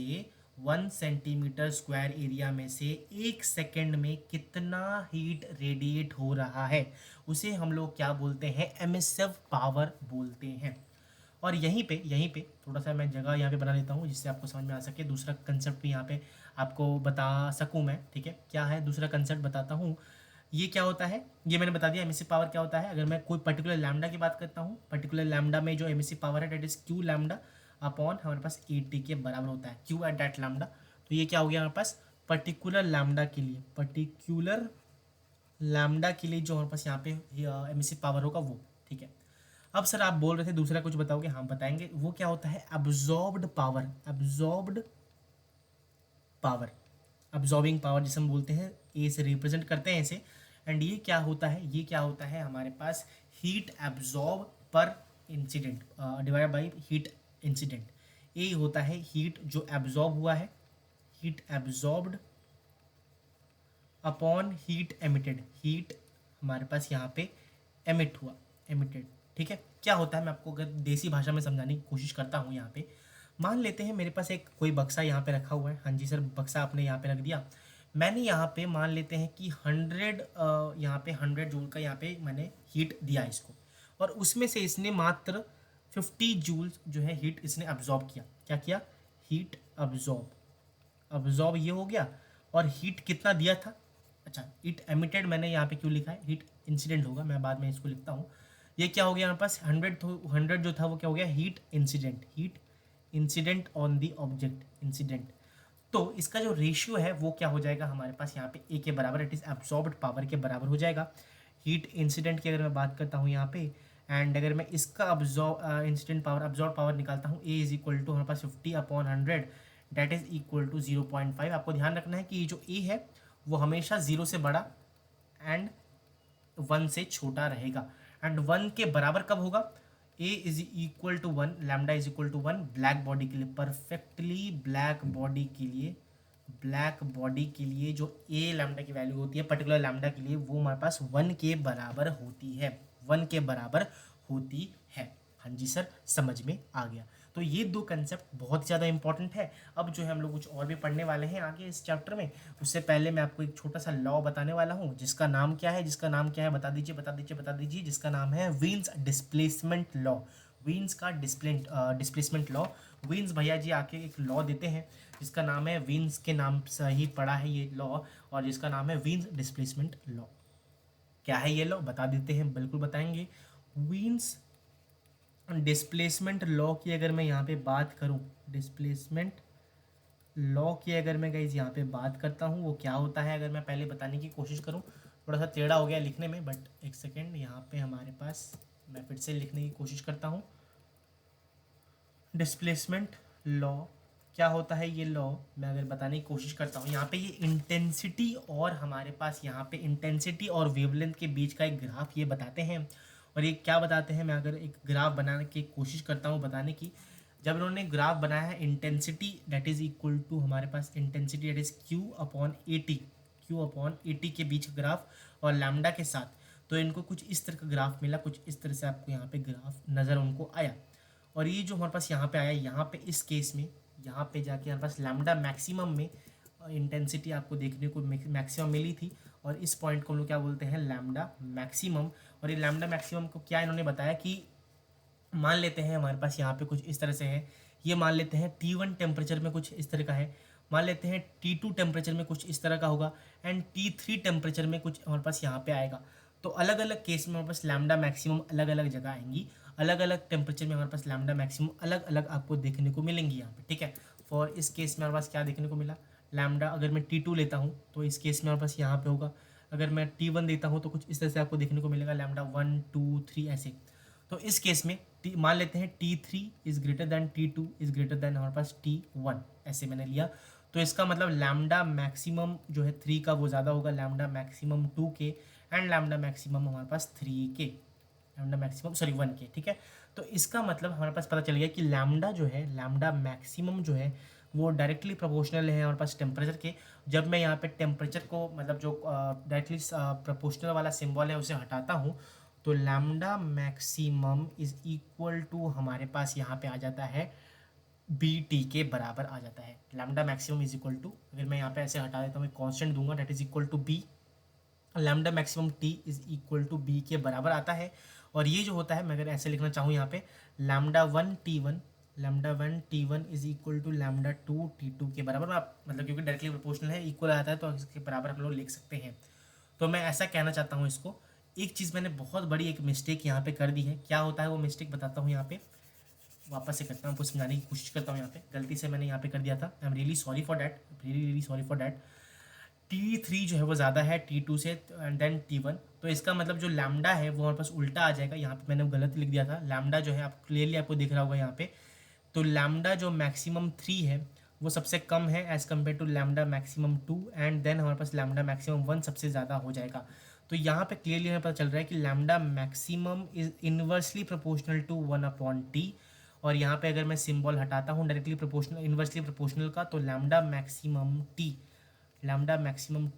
1 सेकेंड में कितना हीट रेडिएट हो रहा है उसे हम लोग क्या बोलते हैं, एमिसिव पावर बोलते हैं। और यहीं पे थोड़ा सा मैं जगह यहाँ पे बना लेता हूँ जिससे आपको समझ में आ सके, दूसरा कंसेप्ट भी यहाँ पे आपको बता सकूँ मैं, ठीक है। क्या है दूसरा कंसेप्ट बताता हूँ। ये क्या होता है, ये मैंने बता दिया एमिसिव पावर क्या होता है। अगर मैं कोई पर्टिकुलर लैम्डा की बात करता हूँ, पर्टिकुलर लैम्डा में जो एमिसिव पावर है that is Q lambda upon हमारे पास ए टी के बराबर होता है, क्यू एट दैट लैम्डा। तो ये क्या हो गया हमारे पास, पर्टिकुलर लैम्डा के लिए, पर्टिकुलर लैम्डा के लिए जो हमारे पास यहाँ पे एमिसिव पावर होगा वो, ठीक है। अब सर आप बोल रहे थे दूसरा कुछ बताओगे, हाँ बताएंगे। वो क्या होता है, absorbed power, absorbed power, absorbing power जिसे हम बोलते हैं, ए से रिप्रेजेंट करते हैं इसे। एंड ये क्या होता है, ये क्या होता है हमारे पास, हीट एब्जॉर्ब पर incident divide by heat incident. ये होता है हीट जो एब्जॉर्ब हुआ है, heat absorbed upon heat emitted, heat हमारे पास यहाँ पे एमिट हुआ, एमिटेड, ठीक है। क्या होता है, मैं आपको अगर देसी भाषा में समझाने की कोशिश करता हूँ यहाँ पे। मान लेते हैं मेरे पास एक कोई बक्सा यहाँ पे रखा हुआ है, हाँ जी सर, बक्सा आपने यहाँ पे रख दिया। मैंने यहाँ पे मान लेते हैं कि 100 जूल का यहाँ पे मैंने हीट दिया इसको, और उसमें से इसने मात्र 50 जूल जो है हीट इसने अब्जॉर्ब किया। क्या किया, हीट अब्जॉर्ब, अब्जॉर्ब ये हो गया। और हीट कितना दिया था, अच्छा हीट एमिटेड मैंने यहाँ पे क्यों लिखा है, हीट इंसिडेंट होगा, मैं बाद में इसको लिखता हूँ। ये क्या हो गया हमारे पास, 100 जो था वो क्या हो गया, heat incident, heat incident on the object, incident. तो इसका जो रेशियो है वो क्या हो जाएगा हमारे पास यहाँ पे ए के बराबर, इट इज एब्जॉर्ब्ड पावर के बराबर हो जाएगा। हीट इंसिडेंट की अगर मैं बात करता हूँ यहाँ पे, एंड अगर मैं इसका इंसिडेंट पावर, अब्जॉर्ब पावर निकालता हूँ, ए इज इक्वल टू हमारे पास 50/100, डेट इज इक्वल टू 0.5। आपको ध्यान रखना है कि ये जो ए है वो हमेशा 0 से बड़ा एंड 1 से छोटा रहेगा। एंड 1 के बराबर कब होगा, A is equal to 1, lambda is equal to 1 black body के लिए, परफेक्टली ब्लैक बॉडी के लिए, ब्लैक बॉडी के लिए जो ए लैम्डा की वैल्यू होती है पर्टिकुलर लैम्डा के लिए, वो हमारे पास 1 के बराबर होती है, 1 के बराबर होती है। हाँ जी सर, समझ में आ गया। तो ये 2 कंसेप्ट बहुत ज़्यादा इंपॉर्टेंट है। अब जो है हम लोग कुछ और भी पढ़ने वाले हैं आगे इस चैप्टर में, उससे पहले मैं आपको एक छोटा सा लॉ बताने वाला हूँ, जिसका नाम क्या है, जिसका नाम क्या है, बता दीजिए बता दीजिए बता दीजिए, जिसका नाम है वीन्स डिस्प्लेसमेंट लॉ, वीन्स का डिस्प्लेसमेंट लॉ। वीन्स भैया जी आके एक लॉ देते हैं जिसका नाम है, वीन्स के नाम से ही पड़ा है ये लॉ, और जिसका नाम है वीन्स डिस्प्लेसमेंट लॉ। क्या है ये लॉ, बता देते हैं, बिल्कुल बताएंगे। वीन्स डिस्प्लेसमेंट लॉ की अगर मैं यहाँ पे बात करूँ, डिस्प्लेसमेंट लॉ की अगर मैं गाइज यहाँ पे बात करता हूँ, वो क्या होता है, अगर मैं पहले बताने की कोशिश करूँ, थोड़ा सा टेढ़ा हो गया लिखने में, बट एक सेकेंड, यहाँ पे हमारे पास मैं फिर से लिखने की कोशिश करता हूँ। डिस्प्लेसमेंट लॉ क्या होता है, ये लॉ मैं अगर बताने की कोशिश करता हूँ, यहाँ पे ये इंटेंसिटी और हमारे पास यहाँ पे इंटेंसिटी और वेवलेंथ के बीच का एक ग्राफ ये बताते हैं। और ये क्या बताते हैं, मैं अगर एक ग्राफ बनाने की कोशिश करता हूँ बताने की, जब इन्होंने ग्राफ बनाया है intensity that is equal to हमारे पास intensity that is Q upon A T, Q upon A T के बीच ग्राफ और लैम्डा के साथ, तो इनको कुछ इस तरह का ग्राफ मिला, कुछ इस तरह से आपको यहाँ पे ग्राफ नज़र उनको आया। और ये जो हमारे पास यहाँ पे आया, यहाँ पे इस केस में यहाँ पे जाके हमारे पास लैम्डा मैक्सिमम में इंटेंसिटी आपको देखने को मैक्सिमम मिली थी, और इस पॉइंट को हम लोग क्या बोलते हैं, लैम्डा मैक्सिमम। और ये लैम्डा मैक्सिमम को क्या इन्होंने बताया कि मान लेते हैं हमारे पास यहाँ पे कुछ इस तरह से है, ये मान लेते हैं T1 टेम्परेचर में कुछ इस तरह का है, मान लेते हैं T2 टेम्परेचर में कुछ इस तरह का होगा, एंड T3 टेम्परेचर में कुछ हमारे पास यहाँ पे आएगा। तो अलग अलग केस में हमारे पास लैम्डा मैक्सिमम अलग अलग जगह आएंगी, अलग अलग टेम्परेचर में हमारे पास लैम्डा मैक्सिमम अलग अलग आपको देखने को मिलेंगी यहाँ पे, ठीक है। फॉर इस केस में हमारे पास क्या देखने को मिला, लैम्डा अगर मैं T2 लेता हूँ तो इस केस में हमारे पास यहाँ पे होगा, अगर मैं T1 देता हूँ तो कुछ इस तरह से आपको देखने को मिलेगा, लैम्डा 1 2 3 ऐसे। तो इस केस में मान लेते हैं T3 is greater than T2 is greater then हमारे पास T1, ऐसे मैंने लिया। तो इसका मतलब लैम्डा मैक्सिमम जो है 3 का वो ज़्यादा होगा लैम्डा मैक्सिमम 2 के, एंड लैम्डा मैक्सिमम हमारे पास 3 के, लैम्डा मैक्सिमम सॉरी 1 के, ठीक है। तो इसका मतलब हमारे पास पता चल गया कि लैम्डा जो है, लैम्डा मैक्सिमम जो है वो डायरेक्टली प्रोपोर्शनल है हमारे पास टेम्परेचर के। जब मैं यहाँ पे टेम्परेचर को मतलब जो डायरेक्टली प्रोपोर्शनल वाला सिंबल है उसे हटाता हूँ, तो lambda maximum is equal to हमारे पास यहाँ पे आ जाता है BT के बराबर आ जाता है। Lambda maximum is equal to, अगर मैं यहाँ पे ऐसे हटा देता हूँ, मैं कॉन्स्टेंट दूंगा, that is equal to B, lambda maximum T is equal to B के बराबर आता है। और ये जो होता है, मैं अगर ऐसे लिखना चाहूँ यहाँ पे, lambda 1 T1 is equal to lambda 2 T2 के बराबर। आप मतलब क्योंकि डायरेक्टली प्रोपोर्शनल है, इक्वल आता है, तो इसके बराबर हम लोग लिख सकते हैं। तो मैं ऐसा कहना चाहता हूँ इसको। एक चीज़ मैंने बहुत बड़ी एक मिस्टेक यहाँ पे कर दी है, क्या होता है वो मिस्टेक बताता हूँ यहाँ पे, वापस से करता हूँ, कुछ समझाने की कोशिश करता हूँ। यहाँ पे गलती से मैंने यहाँ पे कर दिया था, आई am really sorry for that, really sorry for that. T3 जो है वो ज़्यादा है T2 से एंड देन T1, तो इसका मतलब जो लैम्डा है वो हमारे पास उल्टा आ जाएगा। यहाँ पे मैंने गलत लिख दिया था, लैम्डा जो है आप क्लियरली आपको दिख रहा होगा यहाँ पे, तो लैम्डा जो मैक्सिमम 3 है वो सबसे कम है as compare to lambda maximum 2, and then हमारे पास लैम्डा मैक्सिमम 1 सबसे ज़्यादा हो जाएगा। तो यहाँ पे क्लियरली हमें पता चल रहा है कि lambda maximum is inversely proportional to 1/T। और यहाँ पे अगर मैं सिंबल हटाता हूँ डायरेक्टली प्रोपोर्शनल इनवर्सली प्रोपोर्शनल का, तो lambda maximum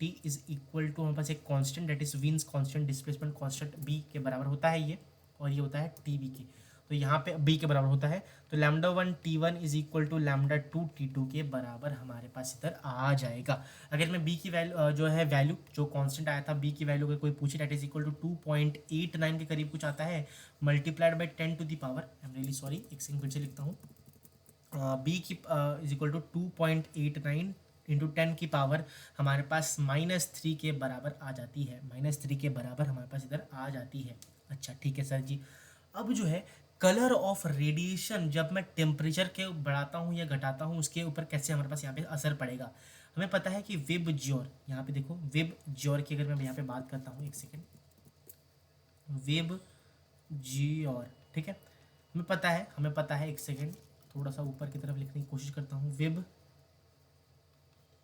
T is equal to हमारे पास एक constant, that is Wien's constant, displacement constant B के बराबर होता है ये, और ये होता है TB के, तो यहाँ पे B के बराबर होता है। तो lambda 1 T1 is equal to lambda 2 T2 के बराबर हमारे पास इधर आ जाएगा। अगर मैं B की वैल्यू जो है, वैल्यू जो कांस्टेंट आया था B की वैल्यू अगर कोई पूछे, दैट इज इक्वल टू 2.89 के करीब कुछ आता है, multiplied by 10 to the power, I am really sorry, एक सेकंड फिर से लिखता हूँ, B की इज इक्वल टू 2.89 इंटू 10 की पावर हमारे पास -3 के बराबर आ जाती है, -3 के बराबर हमारे पास इधर आ जाती है। अच्छा ठीक है सर जी। अब जो है कलर ऑफ रेडिएशन जब मैं टेम्परेचर के बढ़ाता हूँ या घटाता हूँ उसके ऊपर कैसे हमारे पास यहाँ पे असर पड़ेगा। हमें पता है कि वेब ज्योर, यहाँ पे देखो वेब ज्योर की अगर मैं यहाँ पे बात करता हूँ, एक सेकेंड, वेब ज्योर, ठीक है, हमें पता है, एक सेकेंड थोड़ा सा ऊपर की तरफ लिखने की कोशिश करता हूँ, वेब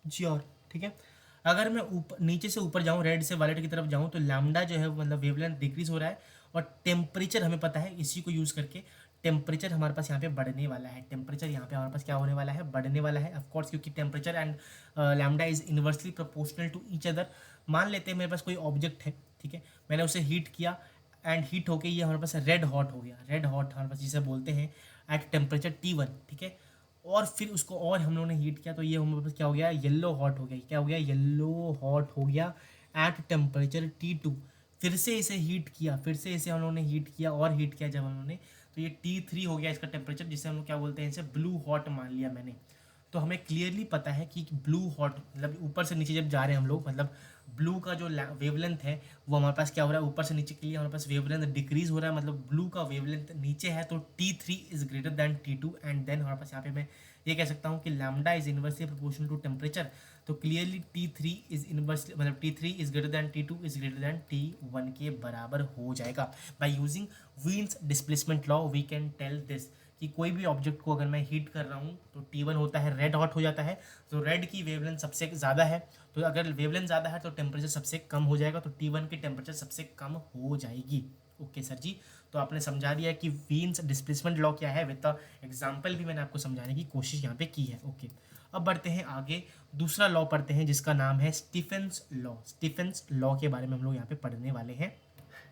ज्योर, ठीक है। अगर मैं ऊपर नीचे से ऊपर जाऊँ, रेड से वायलेट की तरफ जाऊँ, तो लैम्डा जो है मतलब वेवलेंथ डिक्रीज हो रहा है, और टेम्परेचर हमें पता है, इसी को यूज़ करके टेम्परेचर हमारे पास यहाँ पे बढ़ने वाला है, टेम्परेचर यहाँ पे हमारे पास क्या होने वाला है, बढ़ने वाला है ऑफकोर्स, क्योंकि temperature and lambda is inversely proportional to each other. मान लेते हैं मेरे पास कोई ऑब्जेक्ट है, ठीक है, मैंने उसे हीट किया एंड हीट होके ये हमारे पास रेड हॉट हो गया, रेड हॉट हमारे पास जिसे बोलते हैं एट टेम्परेचर T1, ठीक है। और फिर उसको और हम लोगों ने हीट किया तो ये हमारे पास क्या हो गया, येलो हॉट हो गया, क्या हो गया, येलो हॉट हो गया एट टेम्परेचर T2। फिर से इसे हीट किया, फिर से इसे हम लोगों ने हीट किया और हीट किया जब हम लोगों ने, तो ये T3 हो गया इसका टेम्परेचर, जिसे हम लोग क्या बोलते हैं, इसे ब्लू हॉट मान लिया मैंने। तो हमें क्लियरली पता है कि ब्लू हॉट मतलब ऊपर से नीचे जब जा रहे हैं हम लोग, मतलब ब्लू का जो वेवलेंथ है वो हमारे पास क्या हो रहा है, ऊपर से नीचे के लिए हमारे पास वेवलेंथ डिक्रीज हो रहा है, मतलब ब्लू का वेवलेंथ नीचे है, तो T3 is greater than T2, and then हमारे पास यहाँ पे मैं ये कह सकता हूँ कि lambda is inversely proportional to temperature. तो क्लियरली T3 इज इनवर्सली मतलब T3 is greater than T2 is greater than T1 के बराबर हो जाएगा। By using Wien's displacement law we can tell this कि कोई भी ऑब्जेक्ट को अगर मैं हीट कर रहा हूँ तो T1 होता है रेड हॉट हो जाता है, तो रेड की वेवलेंथ सबसे ज़्यादा है, तो अगर वेवलेंथ ज़्यादा है तो टेम्परेचर सबसे कम हो जाएगा, तो T1 की टेम्परेचर सबसे कम हो जाएगी। ओके सर जी, तो आपने समझा दिया कि वीन्स डिस्प्लेसमेंट लॉ क्या है, विद द एग्जाम्पल भी मैंने आपको समझाने की कोशिश यहाँ पे की है। ओके, अब बढ़ते हैं आगे, दूसरा लॉ पढ़ते हैं जिसका नाम है स्टीफेंस लॉ। स्टीफेंस लॉ के बारे में हम लोग यहाँ पे पढ़ने वाले हैं।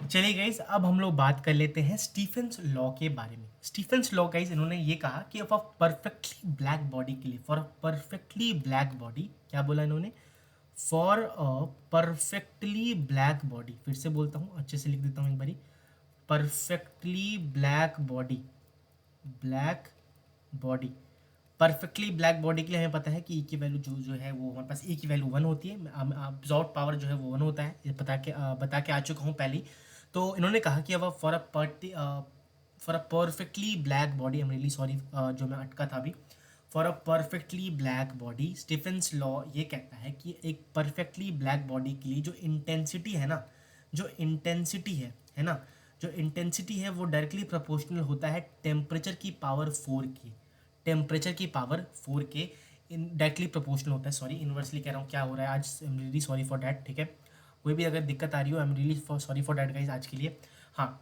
चलिए गाइज, अब हम लोग बात कर लेते हैं स्टीफेंस लॉ के बारे में। स्टीफेंस लॉ गाइज इन्होंने ये कहा कि फॉर परफेक्टली ब्लैक बॉडी के लिए, फॉर परफेक्टली ब्लैक बॉडी, क्या बोला इन्होंने, for a perfectly black body, फिर से बोलता हूँ, अच्छे से लिख देता हूँ एक बारी, perfectly black body, black body, perfectly black body के लिए हमें पता है कि ई की वैल्यू जो है वो हमारे पास ई की वैल्यू 1 होती है, अब्जॉर्ब पावर जो है वो 1 होता है, ये बता के आ चुका हूँ पहले ही। तो इन्होंने कहा कि अब for a perfectly black body, I am really sorry जो मैं अटका था अभी, for a perfectly black body Stephen's law ये कहता है कि एक परफेक्टली ब्लैक बॉडी के लिए जो इंटेंसिटी है ना, जो इंटेंसिटी है ना, जो इंटेंसिटी है वो डायरेक्टली प्रोपोर्शनल होता है टेम्परेचर की पावर 4 की, टेम्परेचर की पावर 4 के डायरेक्टली प्रोपोर्शनल होता है। सॉरी इन्वर्सली कह रहा हूँ, क्या हो रहा है आज, आई am really sorry for that, ठीक है। कोई भी अगर दिक्कत आ रही हो, आई am really sorry for that guys आज के लिए। हाँ,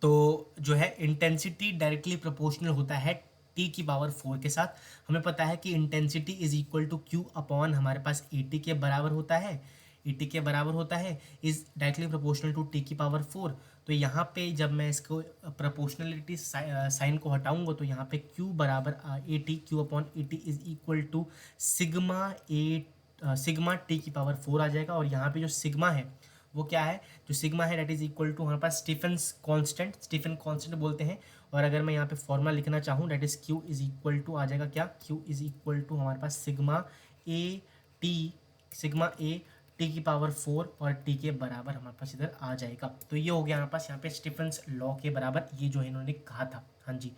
तो जो है इंटेंसिटी डायरेक्टली प्रोपोर्शनल होता है टी की पावर 4 के साथ। हमें पता है कि intensity is equal to Q upon हमारे पास ए टी के बराबर होता है, ए टी के बराबर होता है, is directly proportional to T की पावर 4। तो यहाँ पे जब मैं इसको प्रोपोर्शनलिटी साइन को हटाऊंगा तो यहाँ पे क्यू बराबर A T, Q upon A T is equal to sigma T की पावर 4 आ जाएगा। और यहाँ पे जो सिग्मा है वो क्या है, जो सिग्मा है डेट इज इक्वल टू हमारे पास स्टीफेंस कांस्टेंट, स्टीफन कांस्टेंट बोलते हैं। और अगर मैं यहाँ पे फॉर्मूला लिखना चाहूँ that is Q is equal to आ जाएगा क्या, क्यू इज इक्वल टू हमारे पास सिग्मा ए टी की पावर 4 और टी के बराबर हमारे पास इधर आ जाएगा। तो ये हो गया हमारे पास यहाँ पे स्टीफेंस लॉ के बराबर, ये जो है इन्होंने कहा था। हाँ जी,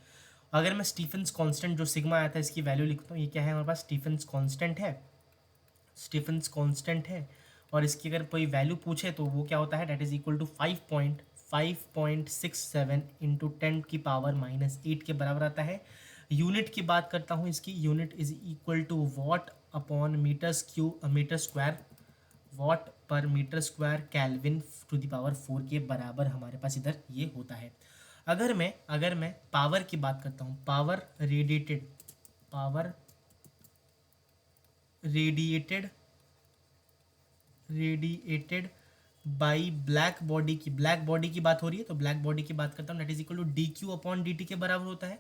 अगर मैं स्टीफेंस कांस्टेंट जो सिग्मा आया था इसकी वैल्यू लिखता हूँ, ये क्या है हमारे पास, स्टीफेंस कांस्टेंट है, स्टीफेंस कांस्टेंट है। और इसकी अगर कोई वैल्यू पूछे तो वो क्या होता है, that is equal to 5.67 into 10 की पावर -8 के बराबर आता है। यूनिट की बात करता हूँ, इसकी unit is equal to watt upon metre square, watt per metre square kelvin to the power 4 के बराबर हमारे पास इधर ये होता है। अगर मैं पावर की बात करता हूँ, power radiated by black body की बात हो रही है, तो ब्लैक बॉडी की बात करता हूँ, that is equal to D Q upon D T के बराबर होता है,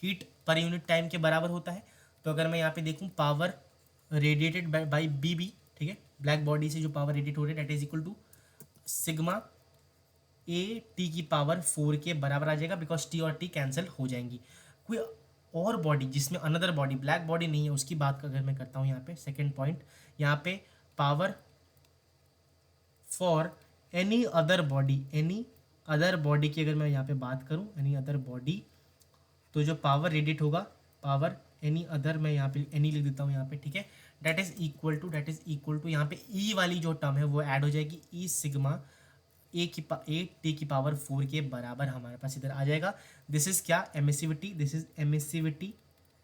हीट पर यूनिट टाइम के बराबर होता है। तो अगर मैं यहाँ पे देखूँ power radiated by B B, ठीक है, ब्लैक बॉडी से जो पावर रेडिएट हो रही है that is equal to sigma A T की पावर 4 के बराबर आ जाएगा, बिकॉज टी और टी कैंसिल हो जाएंगी। कोई और बॉडी जिसमें अनदर बॉडी ब्लैक बॉडी नहीं है उसकी बात अगर मैं करता हूँ, यहाँ पे सेकेंड पॉइंट, यहाँ पे power for any other body की अगर मैं यहाँ पे बात करूँ, एनी अदर बॉडी, तो जो पावर रेडिएट होगा, पावर एनी अदर, मैं यहाँ पे एनी लिख देता हूँ यहाँ पे, ठीक है, दैट इज इक्वल टू यहाँ पे ई वाली जो टर्म है वो ऐड हो जाएगी, ई सिग्मा ए टी की पावर 4 के बराबर हमारे पास इधर आ जाएगा। दिस इज क्या, एमिसिविटी, दिस इज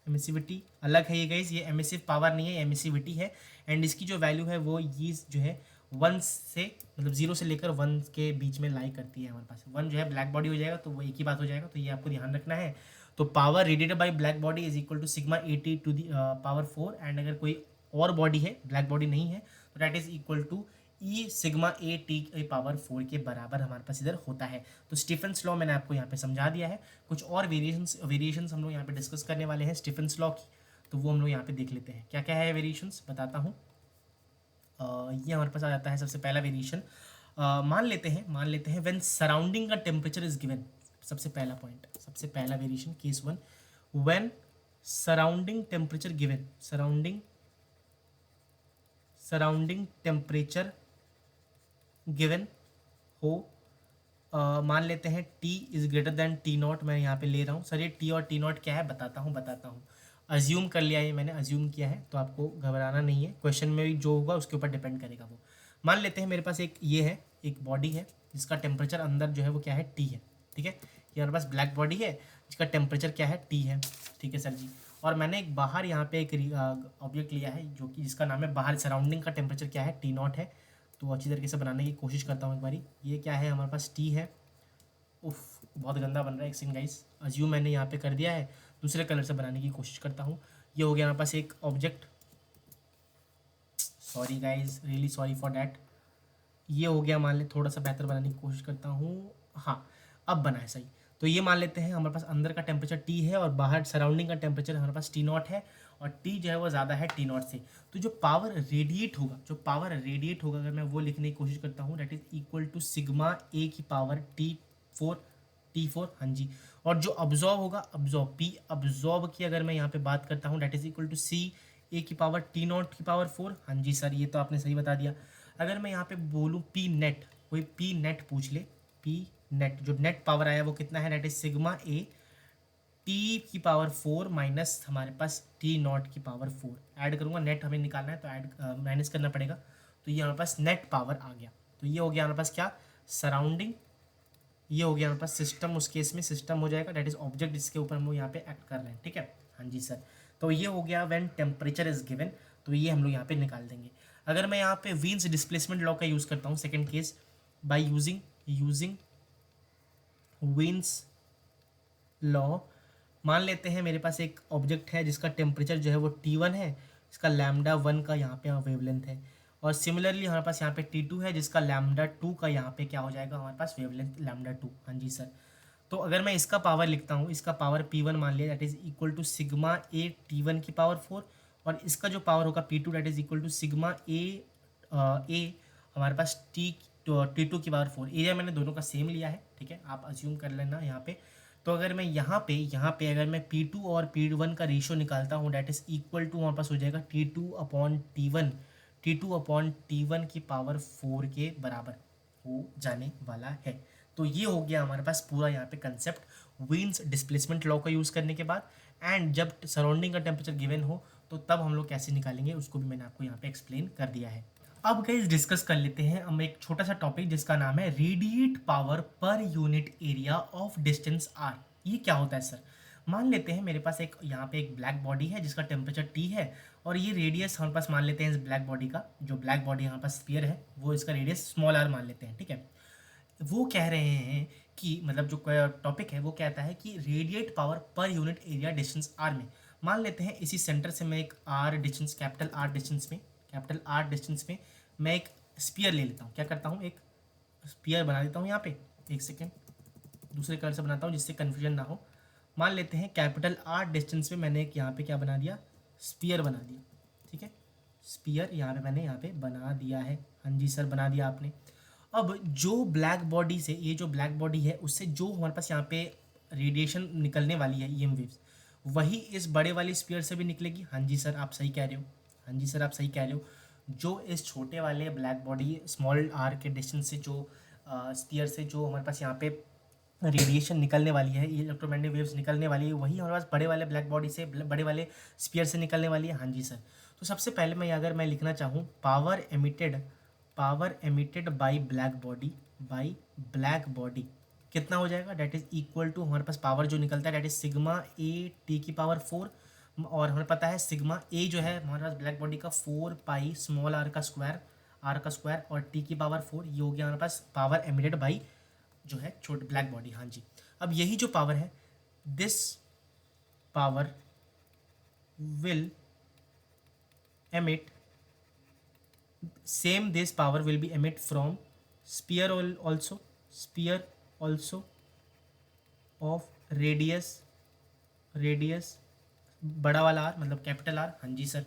एमिसिविटी अलग है ये गाइज, ये एमिसिव पावर नहीं है, एमिसिविटी है। एंड इसकी जो वैल्यू है वो ये जो है 1 से मतलब 0 से लेकर 1 के बीच में लाई करती है हमारे पास। 1 जो है ब्लैक बॉडी हो जाएगा तो वो एक ही बात हो जाएगा, तो ये आपको ध्यान रखना है। तो power radiated by black body is equal to sigma A T to the power 4। And अगर कोई और बॉडी है, ब्लैक बॉडी नहीं है, तो that is equal to E sigma A T power 4 के बराबर हमारे पास इधर होता है। तो स्टीफेंस लॉ मैंने आपको यहाँ पे समझा दिया है। कुछ और वेरिएशंस हम लोग यहाँ पे डिस्कस करने वाले हैं स्टीफेंस लॉ की, तो वो हम लोग यहाँ पे देख लेते हैं क्या क्या है वेरिएशंस, बताता हूँ। ये हमारे पास आ जाता है सबसे पहला वेरिएशन, मान लेते हैं व्हेन सराउंडिंग का टेम्परेचर इज गिवन। सबसे पहला पॉइंट, सबसे पहला variation case 1, when surrounding temperature given, surrounding temperature given हो, मान लेते हैं T is greater than T not, मैं यहाँ पे ले रहा हूँ। सर ये T और T नॉट क्या है, बताता हूँ। अज्यूम कर लिया है मैंने, अज्यूम किया है, तो आपको घबराना नहीं है, क्वेश्चन में भी जो होगा उसके ऊपर डिपेंड करेगा वो। मान लेते हैं मेरे पास एक ये है, एक बॉडी है जिसका टेम्परेचर अंदर जो है वो क्या है, T है, ठीक है। ये हमारे पास ब्लैक बॉडी है जिसका टेम्परेचर क्या है, T है, ठीक है सर जी। और मैंने एक बाहर यहाँ पे एक ऑब्जेक्ट लिया है जो कि जिसका नाम है बाहर, सराउंडिंग का टेम्परेचर क्या है, T नॉट है। तो अच्छी तरीके से बनाने की कोशिश करता हूँ एक बारी। ये क्या है हमारे पास, T है। उफ, बहुत गंदा बन रहा है, एक सेकंड गाइस, अज्यूम मैंने यहाँ पे कर दिया है, दूसरे कलर से बनाने की कोशिश करता हूँ। ये हो गया हमारे पास एक object, sorry guys, really sorry for that. ये हो गया, मान ले थोड़ा सा बेहतर बनाने की कोशिश करता हूँ, हाँ अब बना है सही। तो ये मान लेते हैं हमारे पास अंदर का टेम्परेचर T है और बाहर सराउंडिंग का टेम्परेचर हमारे पास T नॉट है। और टी जो है वो ज़्यादा है टी नॉट से। तो जो पावर रेडिएट होगा अगर मैं वो लिखने की कोशिश करता हूँ, that is equal to sigma A की पावर टी फोर, हाँ जी। और जो अब्जॉर्ब होगा, अब्जॉर्ब की अगर मैं यहाँ पे बात करता हूँ, दैट इज इक्वल टू सी ए की पावर टी नॉट की पावर 4, हाँ जी सर, ये तो आपने सही बता दिया। अगर मैं यहाँ पे बोलूँ पी नेट, कोई पी नेट पूछ ले, पी नेट जो नेट पावर आया वो कितना है, that is sigma A T की पावर 4 माइनस हमारे पास टी नॉट की पावर 4। ऐड करूँगा, नेट हमें निकालना है तो ऐड माइनस करना पड़ेगा, तो ये हमारे पास नेट पावर आ गया। तो ये हो गया हमारे पास क्या, सराउंडिंग, ये हो गया हमारे पास सिस्टम, उस केस में सिस्टम हो जाएगा, दैट इज ऑब्जेक्ट जिसके ऊपर हम लोग यहाँ पे एक्ट कर रहे हैं, ठीक है, हाँ जी सर। तो ये हो गया व्हेन टेम्परेचर इज गिवन, तो ये हम लोग यहाँ पे निकाल देंगे। अगर मैं यहाँ पे वीन्स डिस्प्लेसमेंट लॉ का यूज़ करता हूँ second case, by using Wien's law, मान लेते हैं मेरे पास एक ऑब्जेक्ट है जिसका टेम्परेचर जो है वो T1 है, इसका लैम्डा 1 का यहाँ पे वेवलेंथ है, और सिमिलरली हमारे पास यहाँ पे T2 है जिसका लैम्डा 2 का यहाँ पे क्या हो जाएगा हमारे पास वेवलेंथ लैम्डा 2, हाँ जी सर। तो अगर मैं इसका पावर लिखता हूँ, इसका पावर P1 मान लिया, that is equal to sigma A T1 की पावर 4, और इसका जो पावर होगा P2 that is equal to sigma A हमारे पास T2 की पावर 4। एरिया मैंने दोनों का सेम लिया है, ठीक है, आप अज्यूम कर लेना यहाँ पे। तो अगर मैं यहाँ पे अगर मैं P2 और P1 का रेशियो निकालता हूँ, दैट इज इक्वल टू हमारे पास हो जाएगा T2 अपॉन T1 की पावर 4 के बराबर हो जाने वाला है। तो ये हो गया हमारे पास पूरा यहाँ पे कंसेप्ट वीन्स डिस्प्लेसमेंट लॉ का यूज़ करने के बाद। एंड जब सराउंडिंग का टेम्परेचर गिवन हो तो तब हम लोग कैसे निकालेंगे उसको भी मैंने आपको यहाँ पे एक्सप्लेन कर दिया है। अब गाइस डिस्कस कर लेते हैं हम एक छोटा सा टॉपिक जिसका नाम है radiate power per unit area of distance R. ये क्या होता है सर? मान लेते हैं मेरे पास एक यहाँ पे एक ब्लैक बॉडी है जिसका टेम्परेचर टी है, और ये रेडियस हमारे पास मान लेते हैं इस ब्लैक बॉडी का, जो ब्लैक बॉडी हमारे पास स्फीयर है वो इसका रेडियस स्मॉल आर मान लेते हैं, ठीक है। वो कह रहे हैं कि मतलब जो टॉपिक है वो कहता है कि radiate power per unit area distance R में, मान लेते हैं इसी सेंटर से मैं एक R distance, capital R distance में मैं एक स्पीयर ले लेता हूँ। क्या करता हूँ, एक स्पीयर बना देता हूँ यहाँ पे, एक सेकेंड दूसरे कलर से बनाता हूँ जिससे कन्फ्यूजन ना हो। मान लेते हैं कैपिटल आर डिस्टेंस में मैंने एक यहाँ पे क्या बना दिया, स्पीयर बना दिया, ठीक है, स्पीयर यहाँ पे मैंने यहाँ पे बना दिया है, हाँ जी सर बना दिया आपने। अब जो ब्लैक बॉडी से, ये जो ब्लैक बॉडी है उससे जो हमारे पास यहाँ पे रेडिएशन निकलने वाली है ईएम वेव्स, वही इस बड़े वाली स्पीयर से भी निकलेगी। हाँ जी सर आप सही कह रहे हो, हाँ जी सर आप सही कह रहे हो। जो इस छोटे वाले ब्लैक बॉडी स्मॉल आर के डिस्टेंस से जो स्पीयर से जो हमारे पास यहाँ पे रेडिएशन निकलने वाली है, इलेक्ट्रोमैग्नेटिक वेव्स निकलने वाली है, वही हमारे पास बड़े वाले ब्लैक बॉडी से, बड़े वाले स्पीयर से निकलने वाली है। हाँ जी सर। तो सबसे पहले मैं अगर मैं लिखना चाहूँ power emitted by black body कितना हो जाएगा, डेट इज इक्वल टू हमारे पास पावर जो निकलता है that is sigma A T की पावर 4, और हमें पता है सिग्मा ए जो है हमारे पास ब्लैक बॉडी का 4 पाई स्मॉल आर का स्क्वायर और टी की पावर 4, ये हो गया हमारे पास पावर एमिटेड बाई जो है छोटे ब्लैक बॉडी। हाँ जी। अब यही जो पावर है, this power will emit same this power will be emit from sphere also of radius बड़ा वाला आर मतलब कैपिटल आर। हाँ जी सर।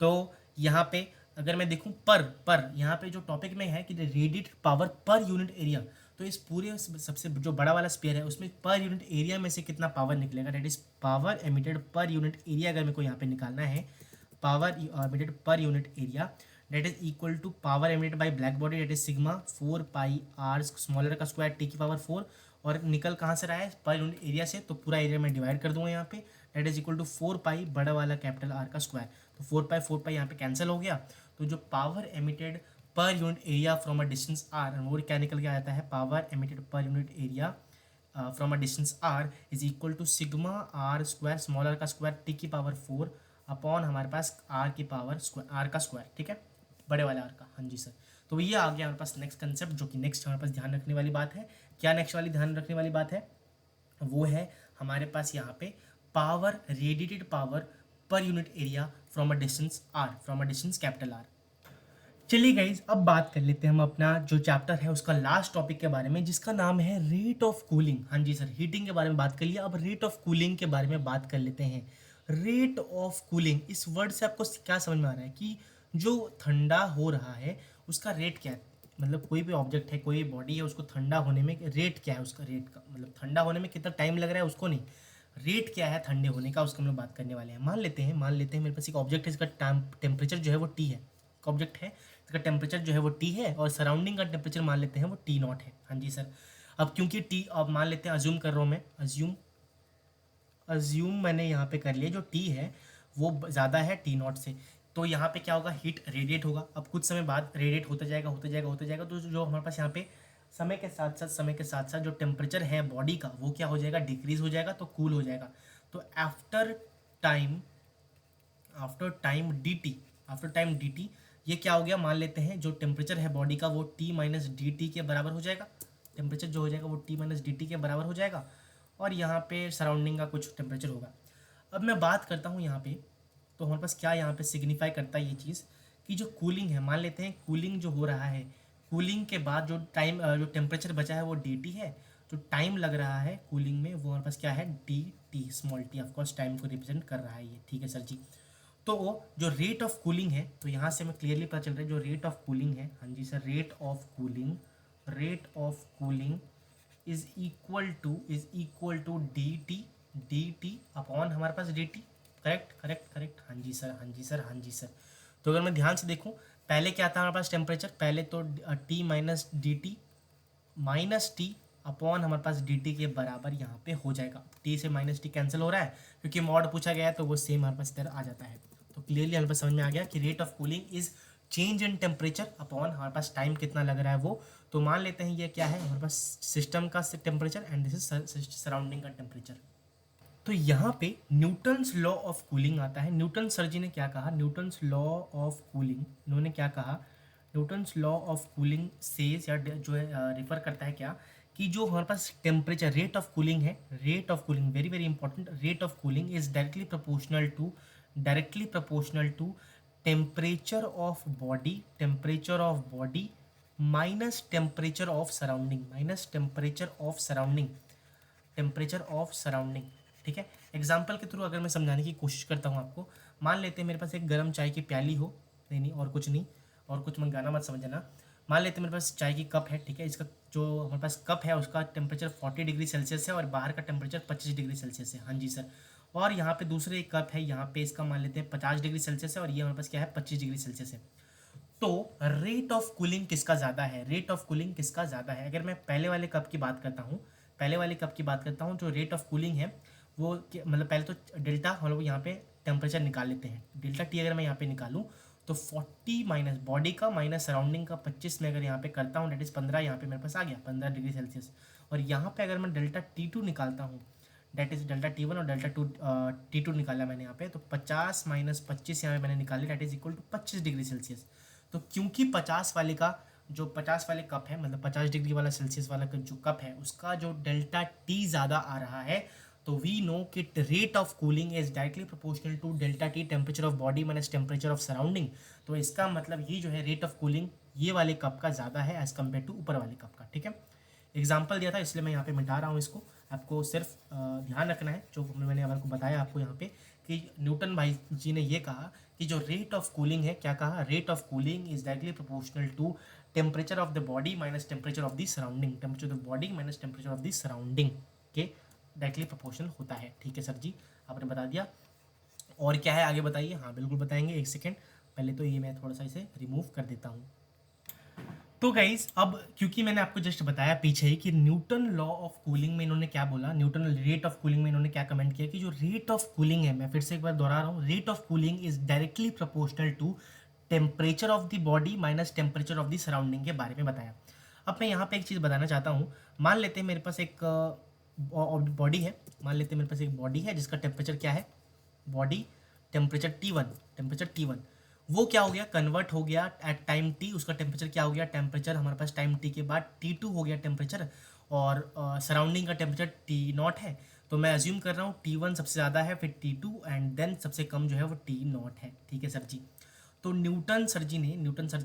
तो यहाँ पे अगर मैं देखूँ पर यहाँ पे जो टॉपिक में है कि radiate power per unit area, तो इस पूरे सबसे जो बड़ा वाला स्पीयर है उसमें पर यूनिट एरिया में से कितना पावर निकलेगा, that is power emitted per unit area अगर मेरे को यहाँ पे निकालना है, power emitted per unit area that is equal to power emitted by black body that is sigma 4 pi R smaller का स्क्वायर टी की पावर 4, और निकल कहाँ से रहा है, पर यूनिट एरिया से, तो पूरा एरिया मैं डिवाइड कर दूंगा यहाँ पे, डेट इज इक्वल टू 4 पाई बड़ा वाला कैपिटल आर का स्क्वायर, तो 4 पाई यहाँ पे कैंसिल हो गया। तो जो power emitted per unit area from a distance R, वो क्या निकल के आता है, power emitted per unit area from a distance R is equal to sigma R square small R का स्क्वायर टी की पावर 4 अपॉन हमारे पास आर की पावर स्क्वायर आर का स्क्वायर, ठीक है, बड़े वाले आर का। हाँ जी सर। तो ये आ गया हमारे पास नेक्स्ट कंसेप्ट, जो कि नेक्स्ट हमारे पास ध्यान रखने वाली बात है। क्या नेक्स्ट वाली ध्यान रखने वाली बात है, वो है हमारे पास यहाँ पे power radiated power per unit area from a distance capital are. चलिए गाइज अब बात कर लेते हैं हम अपना जो चैप्टर है उसका लास्ट टॉपिक के बारे में, जिसका नाम है रेट ऑफ कूलिंग। हाँ जी सर, हीटिंग के बारे में बात कर लिया, अब रेट ऑफ कूलिंग के बारे में बात कर लेते हैं। रेट ऑफ कूलिंग, इस वर्ड से आपको क्या समझ में आ रहा है कि जो ठंडा हो रहा है उसका रेट क्या है। मतलब कोई भी ऑब्जेक्ट है, कोई भी बॉडी है, उसको ठंडा होने में रेट क्या है, उसका रेट का मतलब ठंडा होने में कितना टाइम लग रहा है उसको नहीं, रेट क्या है ठंडे होने का, उसका हम लोग बात करने वाले हैं। मान लेते हैं मेरे पास एक ऑब्जेक्ट है, इसका टेम्परेचर जो है वो टी है। एक ऑब्जेक्ट है, इसका टेम्परेचर जो है वो टी है और सराउंडिंग का टेम्परेचर मान लेते हैं वो टी नॉट है। हाँ जी सर। अब क्योंकि टी, अब मान लेते हैं, अज्यूम कर रहा हूँ मैं, अज्यूम मैंने यहाँ पे कर लिया, जो टी है वो ज़्यादा है टी नॉट से, तो यहाँ पे क्या होगा, हीट रेडिएट होगा। अब कुछ समय बाद रेडिएट होता जाएगा, तो जो हमारे पास यहाँ पे समय के साथ साथ जो टेम्परेचर है बॉडी का वो क्या हो जाएगा, डिक्रीज हो जाएगा, तो कूल हो जाएगा। तो टाइम आफ्टर टाइम dt ये क्या हो गया, मान लेते हैं जो टेम्परेचर है बॉडी का वो t माइनस डी टी के बराबर हो जाएगा। टेम्परेचर जो हो जाएगा वो t माइनस डी टी के बराबर हो जाएगा और यहाँ पे सराउंडिंग का कुछ टेम्परेचर होगा। अब मैं बात करता हूँ यहाँ पे, तो हमारे पास क्या यहाँ पे सिग्निफाई करता है ये चीज़ कि जो कूलिंग है, मान लेते हैं कूलिंग जो हो रहा है, कूलिंग के बाद जो जो टेम्परेचर बचा है वो dt है, जो टाइम लग रहा है कूलिंग में वो हमारे पास क्या है, D T, small T, of course time को रिप्रेजेंट कर रहा है ये। ठीक है सर जी। तो जो रेट ऑफ कूलिंग है, तो यहाँ से हमें क्लियरली पता चल रहा है जो रेट ऑफ कूलिंग है, हाँ जी sir, rate of cooling is equal to D T upon हमारे पास डी टी। करेक्ट। हाँ जी सर। तो अगर मैं ध्यान से देखूँ, पहले क्या था हमारे पास टेम्परेचर, पहले तो टी माइनस टी अपॉन हमारे पास डी टी के बराबर यहाँ पे हो जाएगा। टी से माइनस टी कैंसिल हो रहा है क्योंकि मॉड पूछा गया है, तो वो सेम हमारे पास इधर आ जाता है। तो क्लियरली हमारे पास समझ में आ गया कि rate of cooling is change in temperature upon हमारे पास टाइम कितना लग रहा है वो। तो मान लेते हैं ये क्या है हमारे पास, सिस्टम का temperature and this is surrounding का टेम्परेचर। तो यहाँ पे न्यूटन्स लॉ ऑफ कूलिंग आता है। न्यूटन सर जी ने क्या कहा, न्यूटन्स लॉ ऑफ कूलिंग, इन्होंने क्या कहा, Newton's law of cooling says, या जो है रिफर करता है क्या, कि जो हमारे पास टेम्परेचर रेट ऑफ कूलिंग है, rate of cooling very very important, rate of cooling is directly proportional to temperature of body minus temperature of surrounding. ठीक है। एग्जाम्पल के थ्रू अगर मैं समझाने की कोशिश करता हूँ आपको, मान लेते हैं मेरे पास एक गर्म चाय की प्याली हो, नहीं और कुछ नहीं, और कुछ मैं गाना मत समझना। मान लेते हैं मेरे पास चाय की कप है, ठीक है, इसका जो हमारे पास कप है उसका टेम्परेचर 40 डिग्री सेल्सियस है और बाहर का टेम्परेचर 25 डिग्री सेल्सियस है। हाँ जी सर। और यहाँ पे दूसरे एक कप है, यहाँ पे इसका मान लेते हैं 50 डिग्री सेल्सियस है और ये हमारे पास क्या है, 25 डिग्री सेल्सियस है। तो रेट ऑफ कूलिंग किसका ज़्यादा है, अगर मैं पहले वाले कप की बात करता हूँ, जो रेट ऑफ कूलिंग है वो मतलब पहले तो डेल्टा हम लोग यहाँ पे टेम्परेचर निकाल लेते हैं। डेल्टा टी अगर मैं यहाँ पे निकालूँ तो 40 माइनस बॉडी का माइनस सराउंडिंग का 25 में अगर यहाँ पे करता हूँ, डेट इज़ 15, यहाँ पे मेरे पास आ गया 15 डिग्री सेल्सियस। और यहाँ पे अगर मैं डेल्टा T2 निकालता हूँ, डेट इज़ डेल्टा T1 और डेल्टा T2 निकाला मैंने यहाँ पे, तो 50 माइनस 25 यहाँ पे मैंने निकाली, that is equal to 25 degree Celsius. तो क्योंकि 50 वाले कप है, मतलब 50 डिग्री वाला सेल्सियस वाला जो कप है उसका जो डेल्टा टी ज़्यादा आ रहा है, तो वी नो कि rate of cooling is directly proportional to delta T, temperature of body minus temperature of surrounding. तो इसका मतलब ये जो है रेट ऑफ कूलिंग ये वाले कप का ज़्यादा है एज कम्पेयर टू ऊपर वाले कप का। ठीक है। एग्जाम्पल दिया था इसलिए मैं यहाँ पे मिटा रहा हूँ इसको, आपको सिर्फ ध्यान रखना है जो मैंने आपको बताया आपको यहाँ पे, कि न्यूटन भाई जी ने ये कहा कि जो रेट ऑफ कूलिंग है, क्या कहा, rate of cooling is directly proportional to temperature of the body minus temperature of the surrounding, temperature of the body minus temperature of the surrounding के डायरेक्टली प्रोपोर्शनल होता है। ठीक है सर जी, आपने बता दिया। और क्या है आगे बताइए। हाँ बिल्कुल बताएंगे, एक सेकेंड, पहले तो ये मैं थोड़ा सा इसे रिमूव कर देता हूँ। तो गाइज अब क्योंकि मैंने आपको जस्ट बताया पीछे ही कि न्यूटन लॉ ऑफ कूलिंग में इन्होंने क्या बोला, न्यूटन रेट ऑफ कूलिंग में इन्होंने क्या कमेंट किया कि जो रेट ऑफ कूलिंग है, मैं फिर से एक बार दोहरा रहा हूँ, rate of cooling is directly proportional to temperature of the body minus temperature of the surrounding के बारे में बताया। अब मैं यहाँ पे एक चीज़ बताना चाहता हूँ। मान लेते हैं मेरे पास एक बॉडी है, जिसका टेम्परेचर क्या है, बॉडी टेम्परेचर T1, वो क्या हो गया, कन्वर्ट हो गया एट टाइम t, उसका टेम्परेचर क्या हो गया, टेम्परेचर हमारे पास टाइम t के बाद T2 हो गया टेम्परेचर, और सराउंडिंग का टेम्परेचर T0 है। तो मैं अज्यूम कर रहा हूँ T1 सबसे ज़्यादा है, फिर T2 एंड देन सबसे कम जो है वो T0 है। ठीक है सर जी। तो न्यूटन सर जी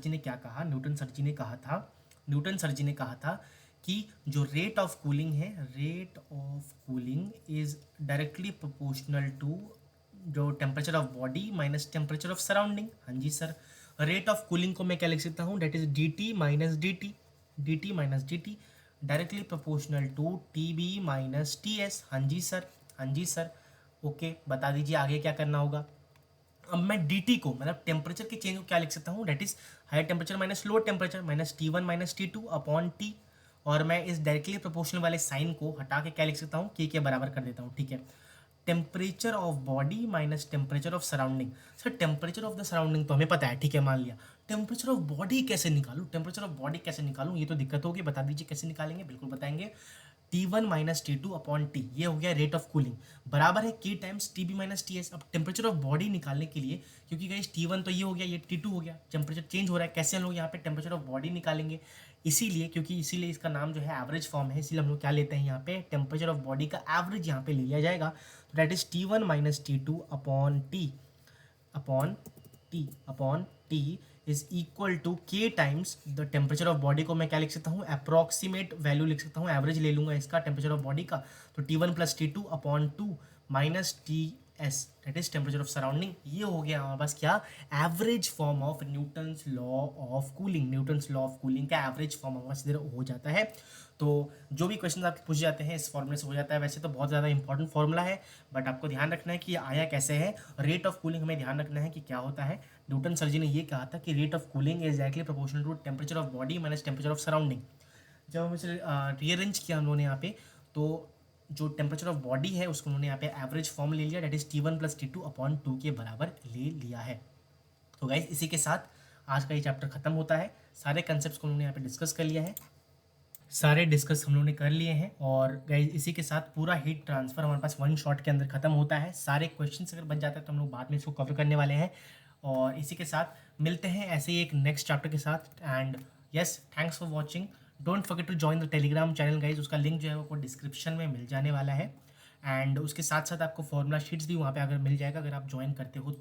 ने क्या कहा, न्यूटन सर जी ने कहा था कि जो रेट ऑफ कूलिंग है, rate of cooling is directly proportional to जो temperature of body minus temperature of surrounding, हाँ जी सर। रेट ऑफ कूलिंग को मैं क्या लिख सकता हूँ, that is D T minus D T, D T minus D T directly proportional to T B minus T S, हाँ जी सर, हाँ जी सर। ओके, बता दीजिए आगे क्या करना होगा। अब मैं dt को मतलब टेम्परेचर के चेंज को क्या लिख सकता हूँ, that is higher temperature minus lower temperature minus T1 minus T2 upon T। और मैं इस डायरेक्टली प्रोपोर्शनल वाले साइन को हटा के क्या लिख सकता हूँ, के बराबर कर देता हूँ, ठीक है। Temperature of body minus temperature of surrounding. Sir temperature of the surrounding तो हमें पता है, ठीक है, मान लिया। टेम्परेचर ऑफ बॉडी कैसे निकालूं, टेम्परेचर ऑफ बॉडी कैसे निकालूं, ये तो दिक्कत होगी, बता दीजिए कैसे निकालेंगे, बिल्कुल बताएंगे। T1 minus T2 upon T, ये हो गया रेट ऑफ कूलिंग, बराबर है K times TB minus TS। अब टेम्परेचर ऑफ बॉडी निकालने के लिए, क्योंकि गाइस T1 तो ये हो गया, ये T2 हो गया, टेम्परेचर चेंज हो रहा है, कैसे हम लोग यहाँ पे टेम्परेचर ऑफ बॉडी निकालेंगे, इसीलिए क्योंकि इसीलिए इसका नाम जो है एवरेज फॉर्म है, इसीलिए हम लोग क्या लेते हैं यहाँ पे, टेम्परेचर ऑफ बॉडी का एवरेज यहाँ पे ले लिया जाएगा। तो that is T1 minus T2 upon T, upon T is equal to K times the temperature of body को मैं क्या लिख सकता हूँ, अप्रॉक्सीमेट वैल्यू लिख सकता हूँ, एवरेज ले लूंगा इसका टेम्परेचर ऑफ बॉडी का। तो T1 plus T2 upon 2 minus TS that is temperature of surrounding. ये हो गया हमारे पास क्या, average form of Newton's law of cooling, Newton's law of cooling का एवरेज फॉर्म हमारे पास इधर हो जाता है। तो जो भी क्वेश्चन आपके पूछ जाते हैं इस फॉर्मूले से हो जाता है। वैसे तो बहुत ज़्यादा इंपॉर्टेंट फॉर्मूला है, बट आपको ध्यान रखना है कि ये आया कैसे है। रेट ऑफ कूलिंग हमें ध्यान रखना है कि क्या होता है। न्यूटन सर जी ने ये कहा था कि rate of cooling is directly proportional to temperature of body minus temperature of surrounding. जब हम इसे रीअरेंज किया उन्होंने यहाँ पे, तो जो टेम्परेचर ऑफ बॉडी है उसको उन्होंने यहाँ पे एवरेज फॉर्म ले लिया, date is T1 plus T2 upon 2 के बराबर ले लिया है। तो गाइज इसी के साथ आज का ये चैप्टर खत्म होता है। सारे कंसेप्ट को उन्होंने यहाँ पे डिस्कस कर लिया है, सारे डिस्कस हम लोगों ने कर लिए हैं। और गाइज इसी के साथ पूरा हीट ट्रांसफर हमारे पास वन शॉट के अंदर खत्म होता है। सारे क्वेश्चंस अगर बन जाते हैं तो हम लोग बाद में इसको कवर करने वाले हैं। और इसी के साथ मिलते हैं ऐसे ही एक नेक्स्ट चैप्टर के साथ। And yes, thanks for watching. Don't forget to join the Telegram channel guys, उसका लिंक जो है वो डिस्क्रिप्शन में मिल जाने वाला है। एंड उसके साथ साथ आपको फॉर्मूला शीट्स भी वहाँ पे अगर मिल जाएगा, अगर आप ज्वाइन करते हो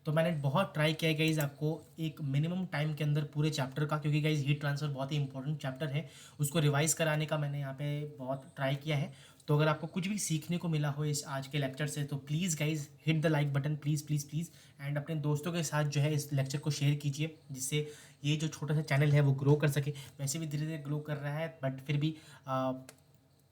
तो मैंने बहुत ट्राई किया है गाइज आपको एक मिनिमम टाइम के अंदर पूरे चैप्टर का, क्योंकि गाइज हीट ट्रांसफर बहुत ही इंपॉर्टेंट चैप्टर है, उसको रिवाइज कराने का मैंने यहाँ पे बहुत ट्राई किया है। तो अगर आपको कुछ भी सीखने को मिला हो इस आज के लेक्चर से तो please guys hit the like button, please please please. And अपने दोस्तों के साथ जो है इस लेक्चर को शेयर कीजिए, जिससे ये जो छोटा सा चैनल है वो ग्रो कर सके। वैसे भी धीरे धीरे ग्रो कर रहा है, बट फिर भी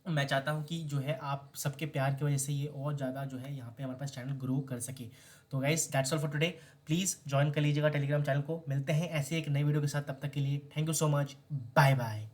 मैं चाहता हूँ कि जो है आप सबके प्यार की वजह से ये और ज़्यादा जो है यहाँ पे हमारे पास चैनल ग्रो कर सके। तो guys that's all for today. Please join कर लीजिएगा टेलीग्राम चैनल को। मिलते हैं ऐसे एक नई वीडियो के साथ, तब तक के लिए thank you so much, bye bye.